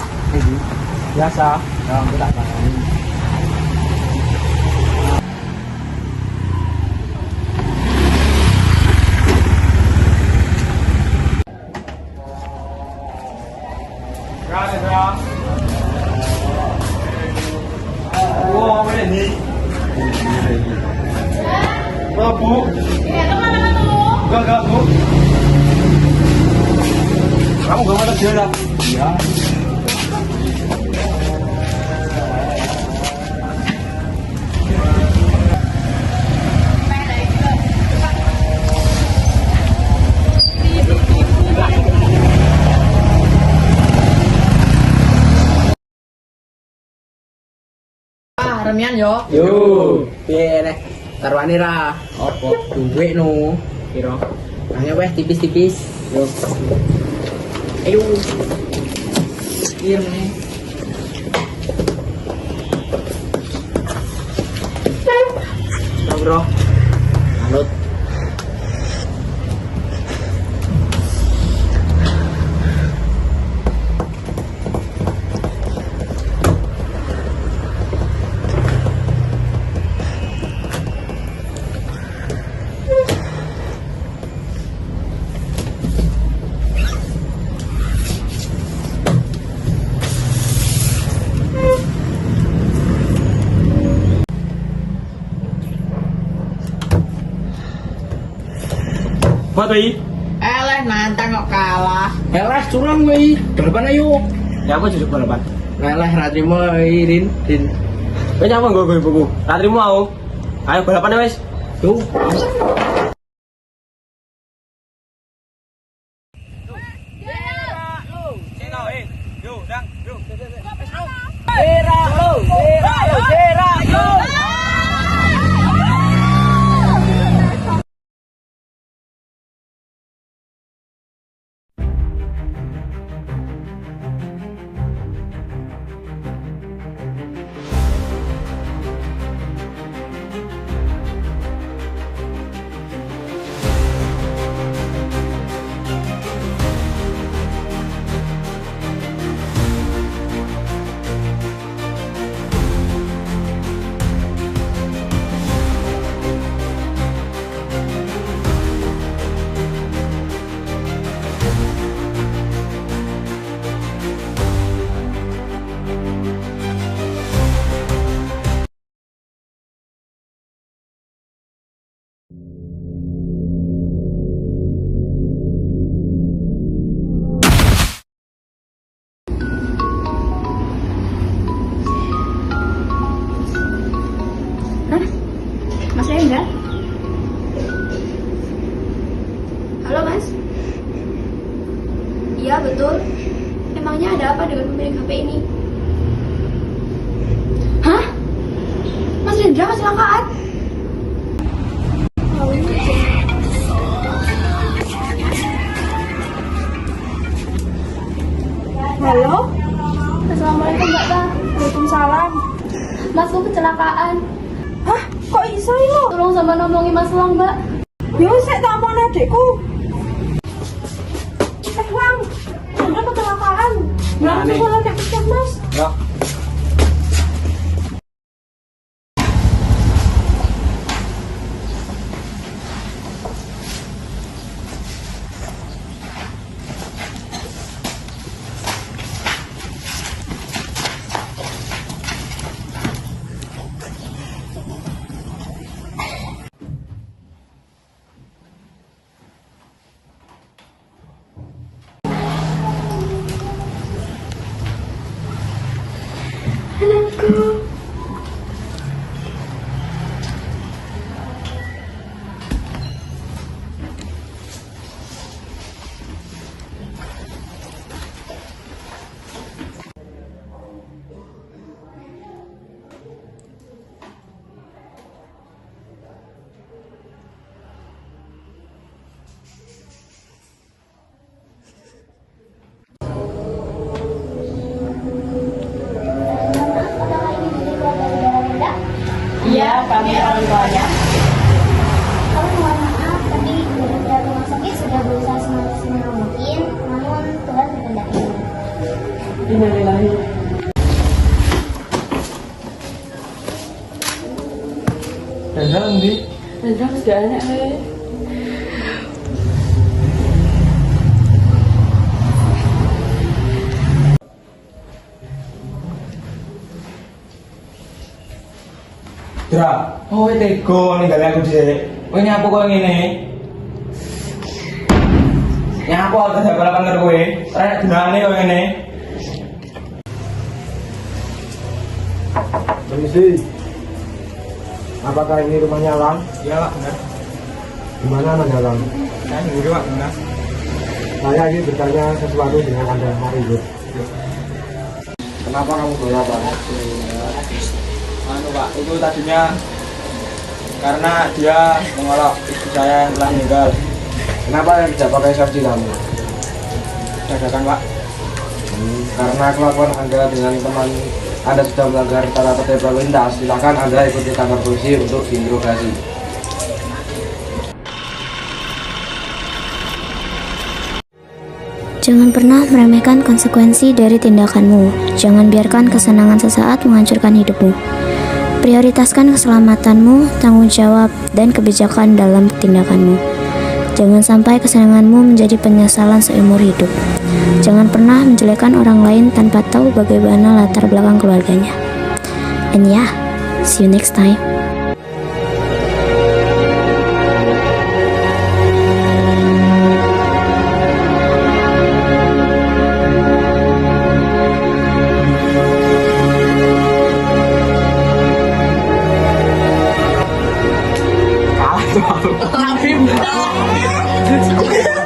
Biasa. Ya, aku tak tahu. Wow, ini. Bu. Enggak, Bu. Kamu gak mau kerja lah? Iya. Remian yo. Yo. Piye nek taruhane ra? Apa? Duit no. Piro? Hanya weh tipis-tipis. Yo. Ayo. Irne. Bro. Anut. Buat wi. Eleh nantang kok kalah. Eleh curang wi. Balapan ayo. Ya aku jujur balapan. Eleh ra trimo Rin. Kowe nyapa nggo buku? Tak trimo aku. Ayo balapan wis. Yo. Mas Rendra? Halo Mas? Iya betul. Emangnya ada apa dengan pemilik HP ini? Hah? Mas Rendra kecelakaan? Halo? Assalamualaikum Mbak Ta. Waalaikumsalam. Masku kecelakaan. Hah? Kok iso ini? Tolong sama nolongi Mas Lang, Mbak. Yo, saya tak mau adekku. Lang, Anda kecelakaan. Langsung kalau kayak Mas. Ya. Dandang ndi? Dandang sudah enak Dra, oh tego ninggal aku dhisik. Kowe nyapu kok ngene. Nyapu aku dak balapan karo kowe. Ora gunane kok ngene. Permisi. Apakah ini rumahnya Alang? Iya, Pak, benar. Di mana Anda, Alang? Saya sendiri, Pak, benar. Saya ingin bertanya sesuatu dengan Anda, mari, Bu. Kenapa kamu goyah, Pak? Pak, itu tadinya karena dia mengolok istri saya yang telah meninggal. Kenapa yang tidak pakai saksi kamu? Dadakan, Pak. Karena kelakuan Anda dengan teman Anda sudah melanggar tata tertib lalu lintas, silakan Anda ikuti kantor polisi untuk diinterogasi. Jangan pernah meremehkan konsekuensi dari tindakanmu. Jangan biarkan kesenangan sesaat menghancurkan hidupmu. Prioritaskan keselamatanmu, tanggung jawab, dan kebijakan dalam tindakanmu. Jangan sampai kesenanganmu menjadi penyesalan seumur hidup. Jangan pernah menjelekkan orang lain tanpa tahu bagaimana latar belakang keluarganya. And yeah, see you next time.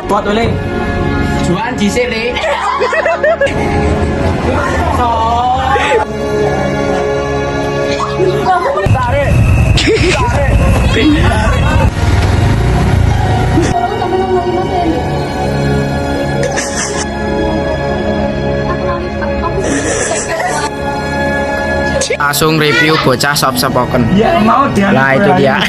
Buat oleh jualan di sini. Tarik. Langsung review bocah soft spoken. Ya, mau dia. Nah, itu dia.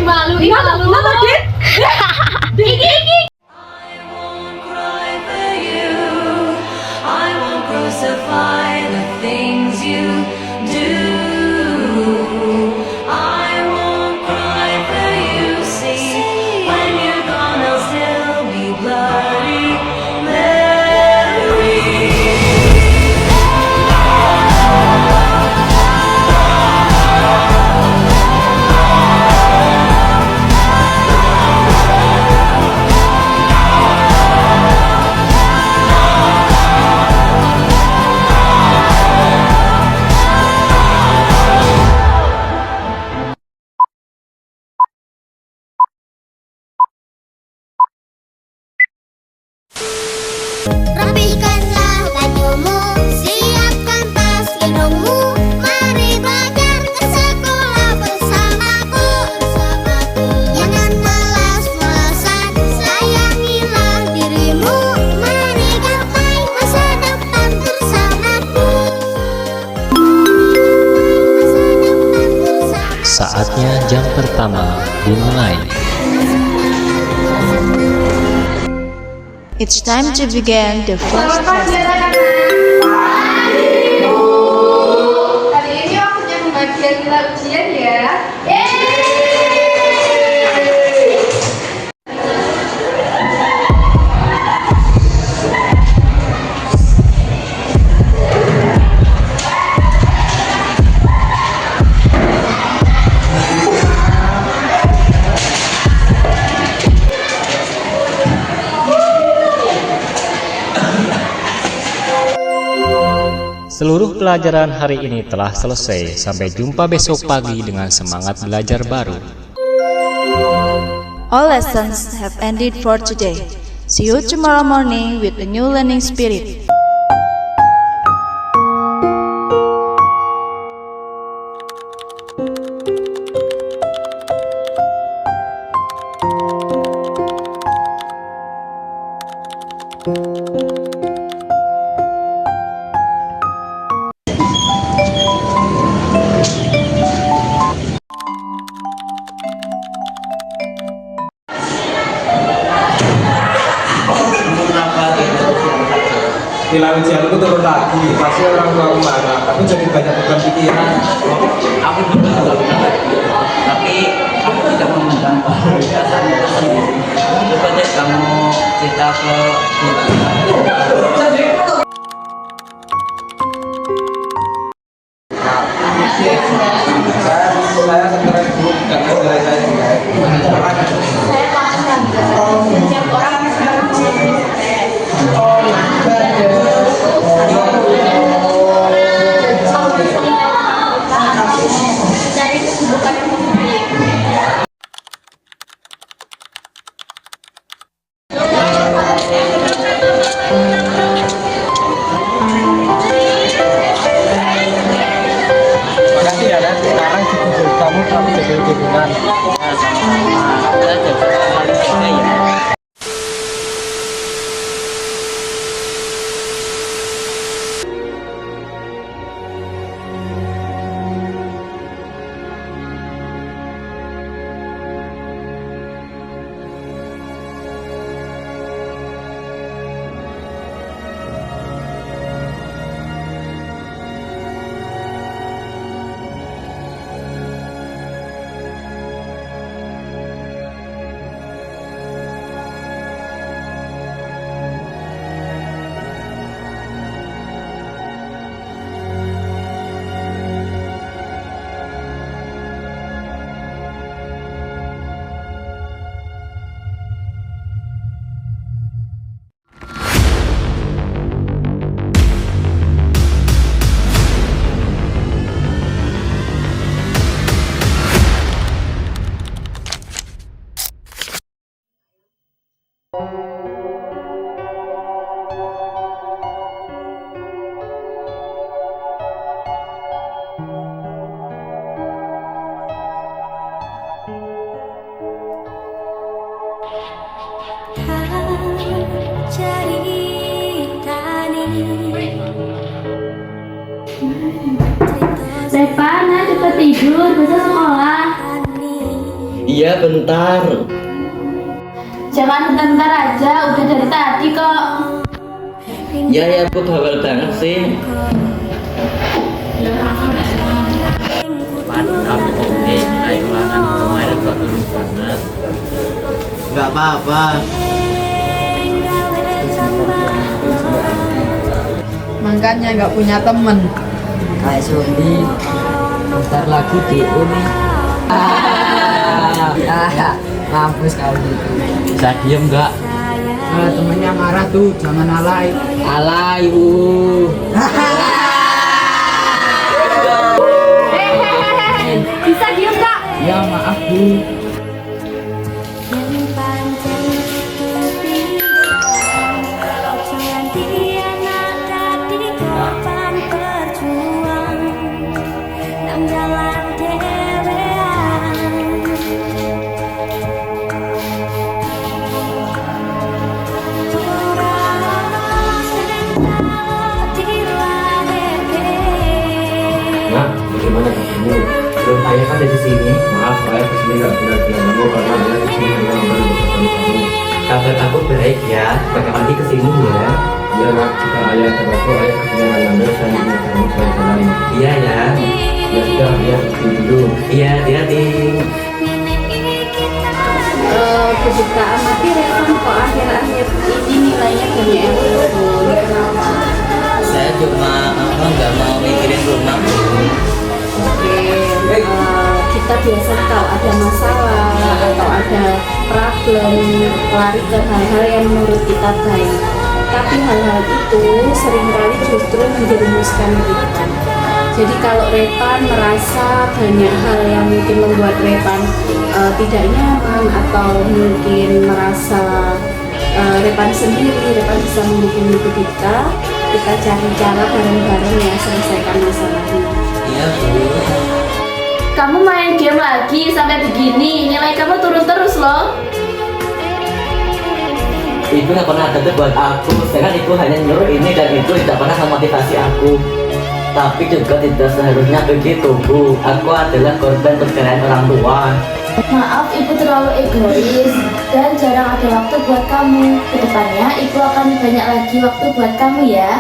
Malu, Rapihkanlah bajumu, siapkan tas hidungmu, mari belajar ke sekolah bersamaku. Jangan malas-malasan, sayangilah dirimu, mari gapai masa depan bersamaku. Saatnya jam pertama dimulai. It's time to begin the first lesson. Hari ini waktunya pembagian nilai ujian ya. Seluruh pelajaran hari ini telah selesai. Sampai jumpa besok pagi dengan semangat belajar baru. All lessons have ended for today. See you tomorrow morning with a new learning spirit. nilai ujianku turun lagi. Pasti orang tua marah. Aku jadi banyak beban pikiran. Aku dulu juga pernah tapi aku tidak memendam perasaan itu sendiri. Coba deh kamu cerita ke Saya stres Bu karena nilai saya jelek. Saya paham. Setiap orang cari kesibukan yang positif. Makasih ya Ren, sekarang cukup kamu tapi jadi dukungan. Revana cepet tidur, besok sekolah. Iya bentar. Jangan bentar aja, udah dari tadi kok. Ya aku bawel banget sih. Gak apa-apa. Makanya nggak punya temen. Kayak Sundi, bentar lagi DU nih. Mampus kau gitu. Bisa diem nggak? Temennya marah tuh, jangan alay. Alay, Bisa diem gak? Ya maaf Bu. Nah, bagaimana kamu? Belum ayah kan di sini. Maaf, ayah kesini nggak bilang kamu karena ayah kesini hanya baru ketemu kamu. Kabar aku baik ya. Kapan lagi kesini ya? Ya nak, jika ayah ada waktu ayah kesini ngambil dan ingin kamu jalan. Iya ya. Ya sudah, ayah kesini dulu. Iya, hati-hati. Ketika amati Revan kok akhir-akhir ini nilainya banyak yang turun. Kenapa? Saya cuma nggak mau mikirin rumah. Kita biasa kalau ada masalah atau ada problem lari ke hal-hal yang menurut kita baik, tapi hal-hal itu seringkali justru menjerumuskan kita. Jadi kalau Revan merasa banyak hal yang mungkin membuat Revan tidak nyaman atau mungkin merasa Revan sendiri, Revan bisa menghubungi kita cari cara bareng-bareng ya selesaikan masalahnya. Iya Bu. Kamu main game lagi sampai begini, nilai kamu turun terus loh. Ibu nggak pernah ada buat aku, sedangkan ibu hanya nyuruh ini dan itu tidak pernah memotivasi aku. Tapi juga tidak seharusnya begitu Bu. Aku adalah korban perceraian orang tua. Maaf, ibu terlalu egois dan jarang ada waktu buat kamu. kamu. Kedepannya ibu akan banyak lagi waktu buat kamu ya.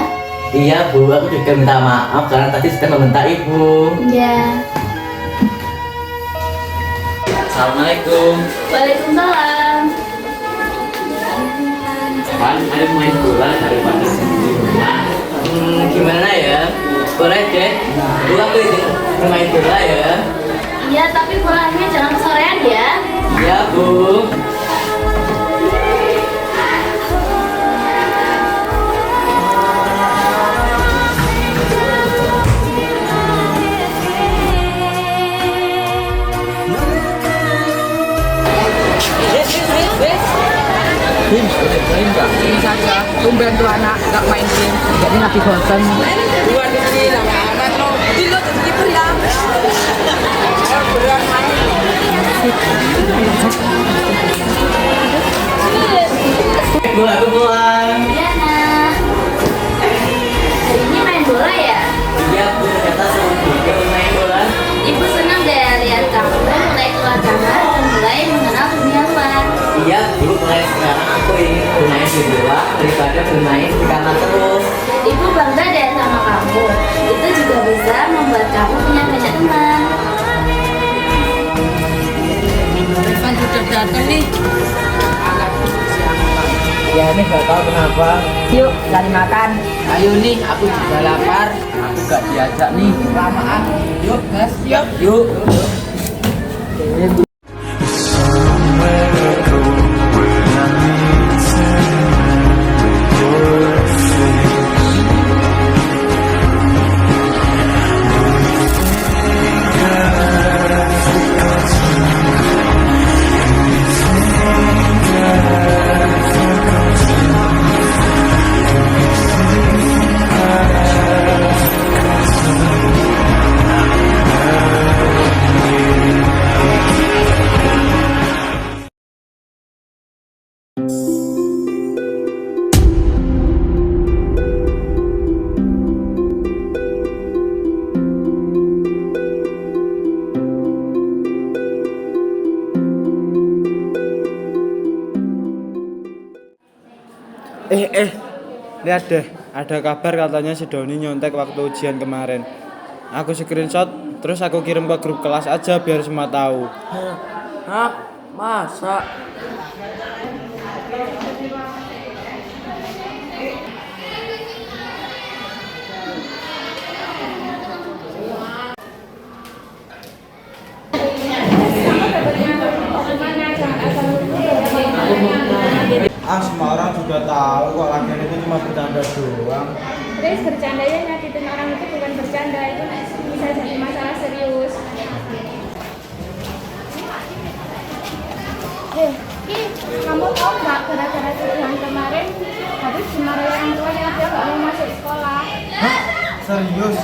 Iya Bu, aku juga minta maaf karena tadi sudah membentak Ibu. Ya. Assalamualaikum. Waalaikumsalam. Kan ada main bola daripada di rumah. Gimana ya? Boleh deh. Bu, aku izin bermain bola ya. Iya, tapi bolanya jangan kesorean ya. Iya Bu. Bim, boleh nggak? Ini saja, tumben tuh anak nggak main game, jadi lagi bosan. Buat ini nama anak lo, di lo jadi kiper ya. Beran main. Bu, aku pulang. Iya, Nak. Hari ini main bola ya? Iya Bu, ternyata seru juga main bola. Ibu senang deh lihat kamu mulai keluar kamar dan mulai mengenal dunia luar. Iya Bu, mulai sekarang aku ingin bermain di bola daripada bermain di kamar terus. Ibu bangga deh sama kamu. Itu juga bisa membuat kamu punya banyak teman. Kan sudah datang nih. Ya ini gak tahu kenapa. Yuk, cari makan. Ayo nih, aku juga lapar. Aku gak diajak nih. Kelamaan. Yuk, guys. Yuk. Yuk. Lihat deh, ada kabar katanya si Doni nyontek waktu ujian kemarin. Aku screenshot, terus aku kirim ke grup kelas aja biar semua tahu. Hah? Masa? Semua orang juga tahu kok latihan itu cuma bercanda doang. Terus bercandanya nyakitin orang itu bukan bercanda, itu bisa jadi masalah serius. Kamu tahu nggak gara-gara tuduhan kemarin habis dimarahin orang tuanya dia nggak mau masuk sekolah. Hah? Serius?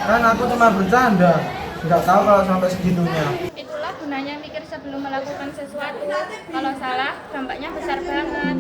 Kan aku cuma bercanda. Nggak tahu kalau sampai segitunya. Itulah gunanya mikir sebelum melakukan sesuatu. Kalau salah, dampaknya besar banget.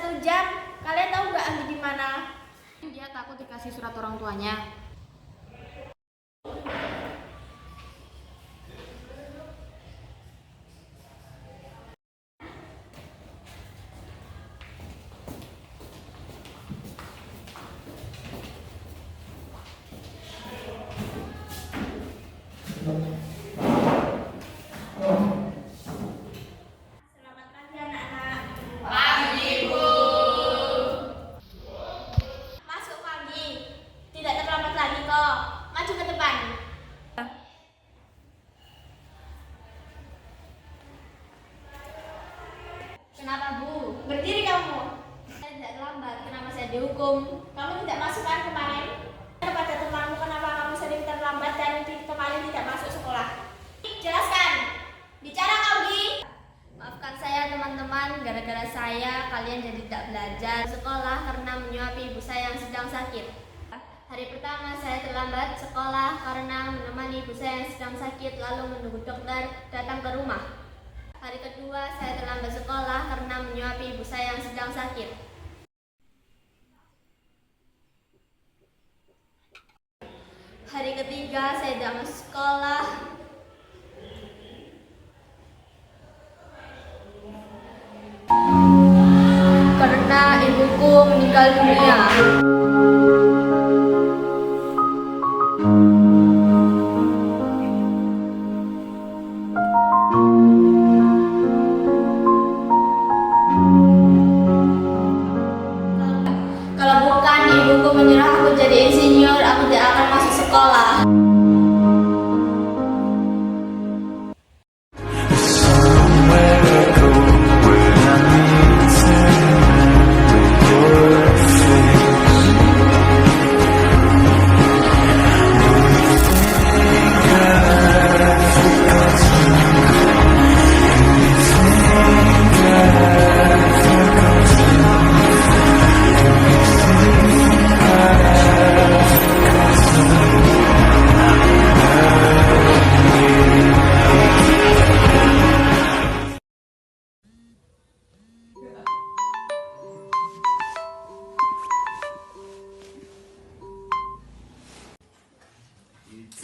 1 jam. Kalian tahu nggak Anggi di mana? Dia takut dikasih surat orang tuanya. Selamat pagi anak-anak. Pagi, Bu. Masuk pagi. Tidak terlambat lagi kok. Maju ke depan. Kenapa, Bu? Berdiri kamu. Saya tidak terlambat. Kenapa saya dihukum? Kamu tidak masuk kan kemarin? Kepada temanmu kenapa kamu sering terlambat dan kemarin tidak masuk sekolah? Jelaskan. Bicara Augie. Maafkan saya teman-teman, gara-gara saya kalian jadi tidak belajar sekolah karena menyuapi ibu saya yang sedang sakit. Hari pertama saya terlambat sekolah karena menemani ibu saya yang sedang sakit lalu menunggu dokter datang ke rumah. Hari kedua saya terlambat sekolah karena menyuapi ibu saya yang sedang sakit. Hari ketiga saya tidak masuk sekolah karena ibuku meninggal dunia. Kalau bukan ibuku menyuruh aku jadi insinyur, aku tidak akan masuk sekolah.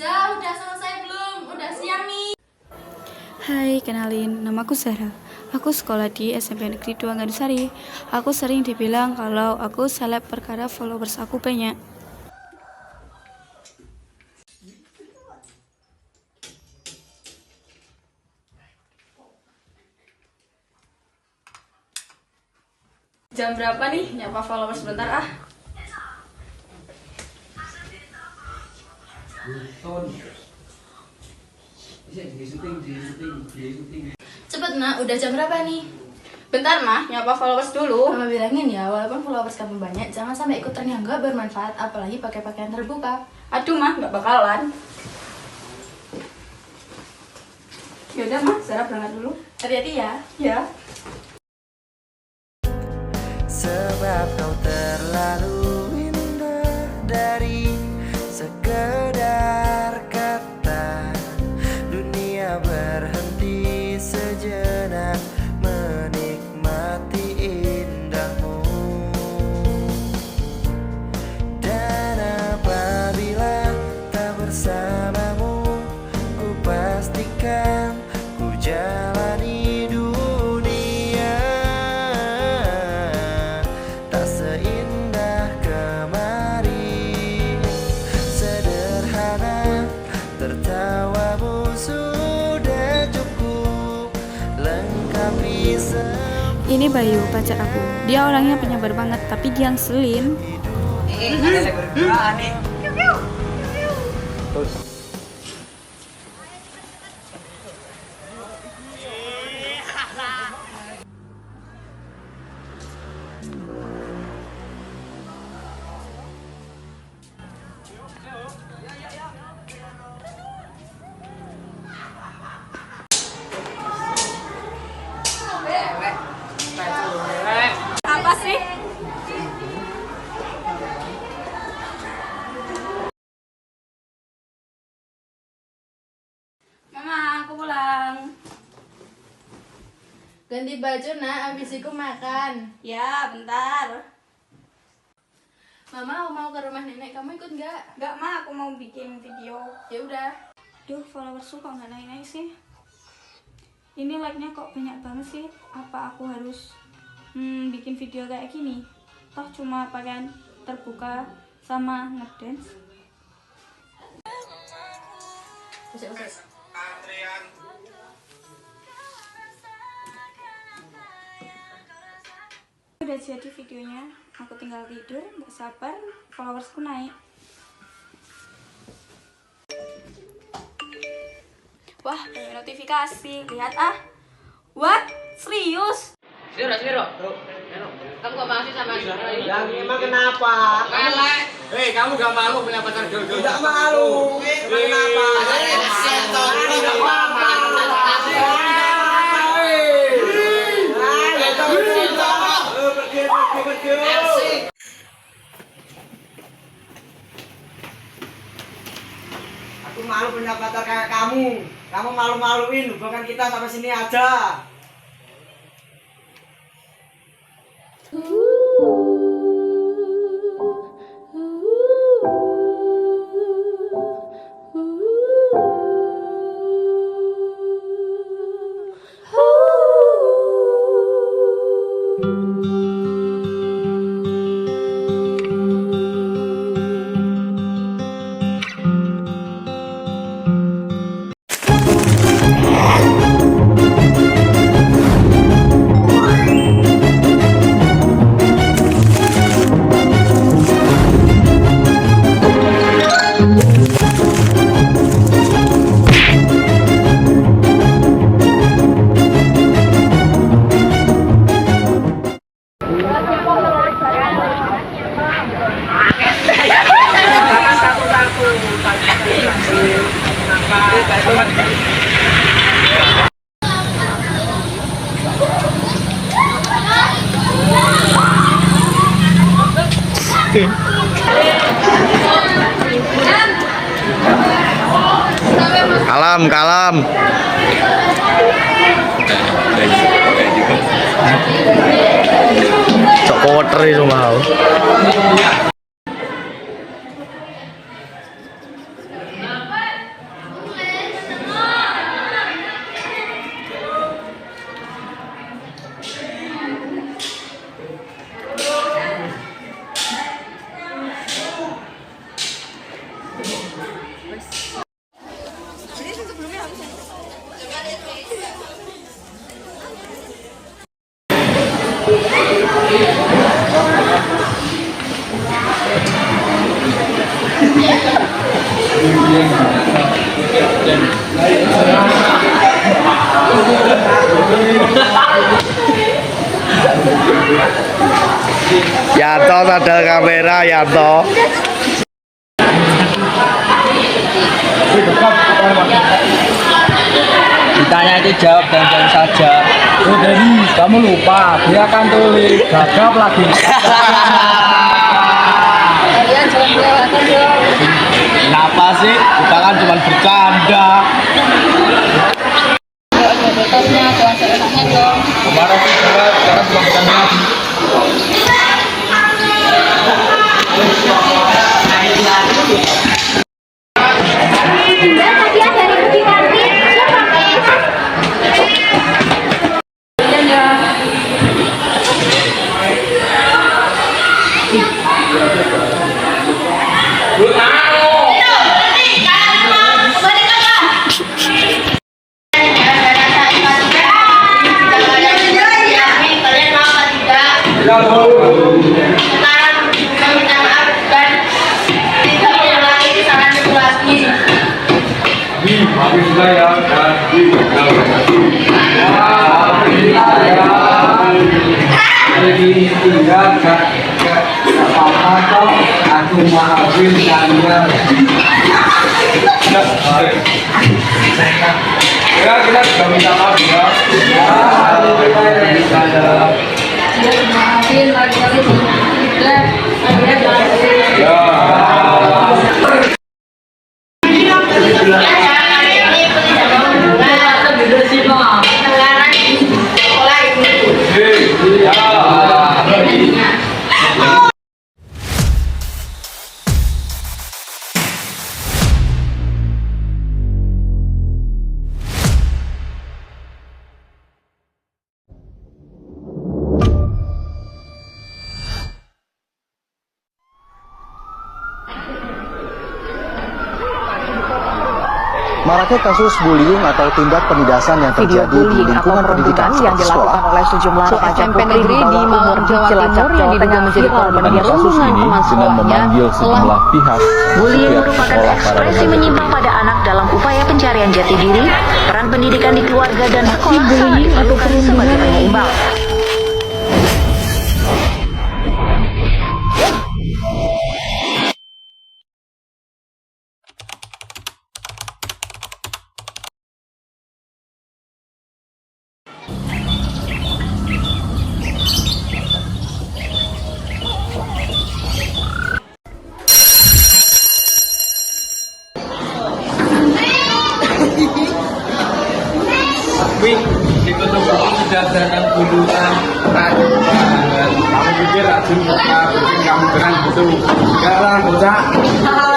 Udah selesai belum? Udah siang nih. Hai, kenalin, namaku Zahra. Aku sekolah di SMP Negeri 2 Gandusari. Aku sering dibilang kalau aku seleb perkara followers aku banyak. Jam berapa nih? Nyapa followers sebentar ah. Cepet nak, udah jam berapa nih? Bentar mah, nyapa followers dulu. Mama bilangin ya, walaupun followers kamu banyak, jangan sampai ikut tren yang gak bermanfaat, apalagi pakai pakaian terbuka. Aduh mah, nggak bakalan. Yaudah mah, Sarah berangkat dulu. Hati-hati ya. Ya. Sebab kau terlalu indah dari sekedar kata. Dunia berhenti sejenak menikmati indahmu. Dan apabila tak bersamamu, ku pastikan ku jalani dunia tak seindah kemarin. Sederhana tertawamu sudah cukup lengkapi semua. Ini Bayu, pacar aku. Dia orangnya penyabar banget, tapi dia ngeselin. Ada berdua nih. Ganti baju nak, abis itu makan. Ya, bentar. Mama mau ke rumah nenek, kamu ikut nggak? Nggak, Ma, aku mau bikin video. Ya udah. Duh, followersku kok nggak naik-naik sih? Ini like-nya kok banyak banget sih? Apa aku harus bikin video kayak gini? Toh cuma pakaian terbuka sama ngedance. Usik. Udah jadi videonya, aku tinggal tidur, nggak sabar followersku naik. Wah, banyak notifikasi, lihat ah. What? Serius? Siro. Kamu gak masih sama Yang emang kenapa? Hei, kamu gak malu punya pacar gel-gel? Tidak malu. Kenapa? Tidak Pergi. Aku malu punya pacar kayak kamu. Kamu malu-maluin hubungan kita sampai sini aja. Kalem. Cok koter itu mau. Yanto sadar kamera Yanto. Ditanya itu jawab dan jawab saja. Oh Dedi, kamu lupa, dia kan tulis gagap lagi. Kalian jangan kelewatan dong. Kenapa sih? Kita kan cuma bercanda. Motornya jangan seenaknya dong. Kemarin sih berat, sekarang cuma bercanda. Aku maafin kalian. Ya kita sudah minta maaf ya. Maafin lagi-lagi kita Ya. Maraknya kasus bullying atau tindak penindasan yang terjadi di lingkungan pendidikan yang dilakukan sekolah. oleh sejumlah remaja SMP putri negeri di di Malang, Jawa Timur yang diduga menjadi korban perundungan teman sekolahnya telah pihak. bullying merupakan ekspresi menyimpang pada anak dalam upaya pencarian jati diri, peran pendidikan di keluarga dan sekolah sangat diperlukan sebagai penyeimbang. Tapi ditutup buku sudah dengan buluan racun banget. Kamu pikir racun apa? Bikin kamu keren gitu. Sekarang bocah.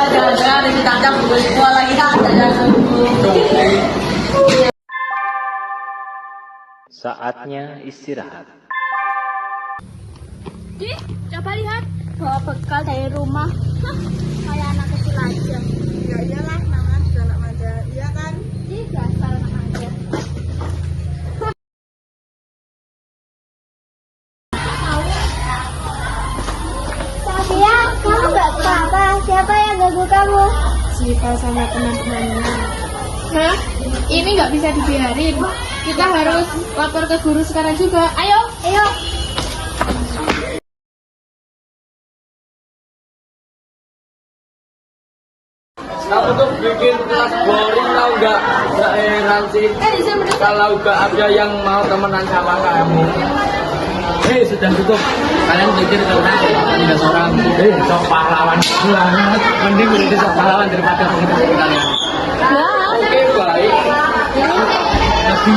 Jangan-jangan ini tanda buku sekolah lagi kan? Saatnya istirahat. Di, coba lihat. Bawa bekal dari rumah. Hah, kayak anak kecil aja. Ya iyalah, namanya juga anak manja. Iya kan? Ih, dasar anak manja. Sofia, kamu gak apa-apa. Siapa yang ganggu kamu? Sita sama teman-temannya. Hah? Ini nggak bisa dibiarin. Kita harus lapor ke guru sekarang juga. Ayo, ayo. Kamu tuh bikin kelas boring tau nggak? Nggak heran sih. Kalau nggak ada yang mau temenan sama kamu. Hei, sudah tutup. Kalian pikir tenang, ada seorang sok pahlawan banget. Mending menjadi sok pahlawan daripada penghidupan kalian. Oke, baik. Tapi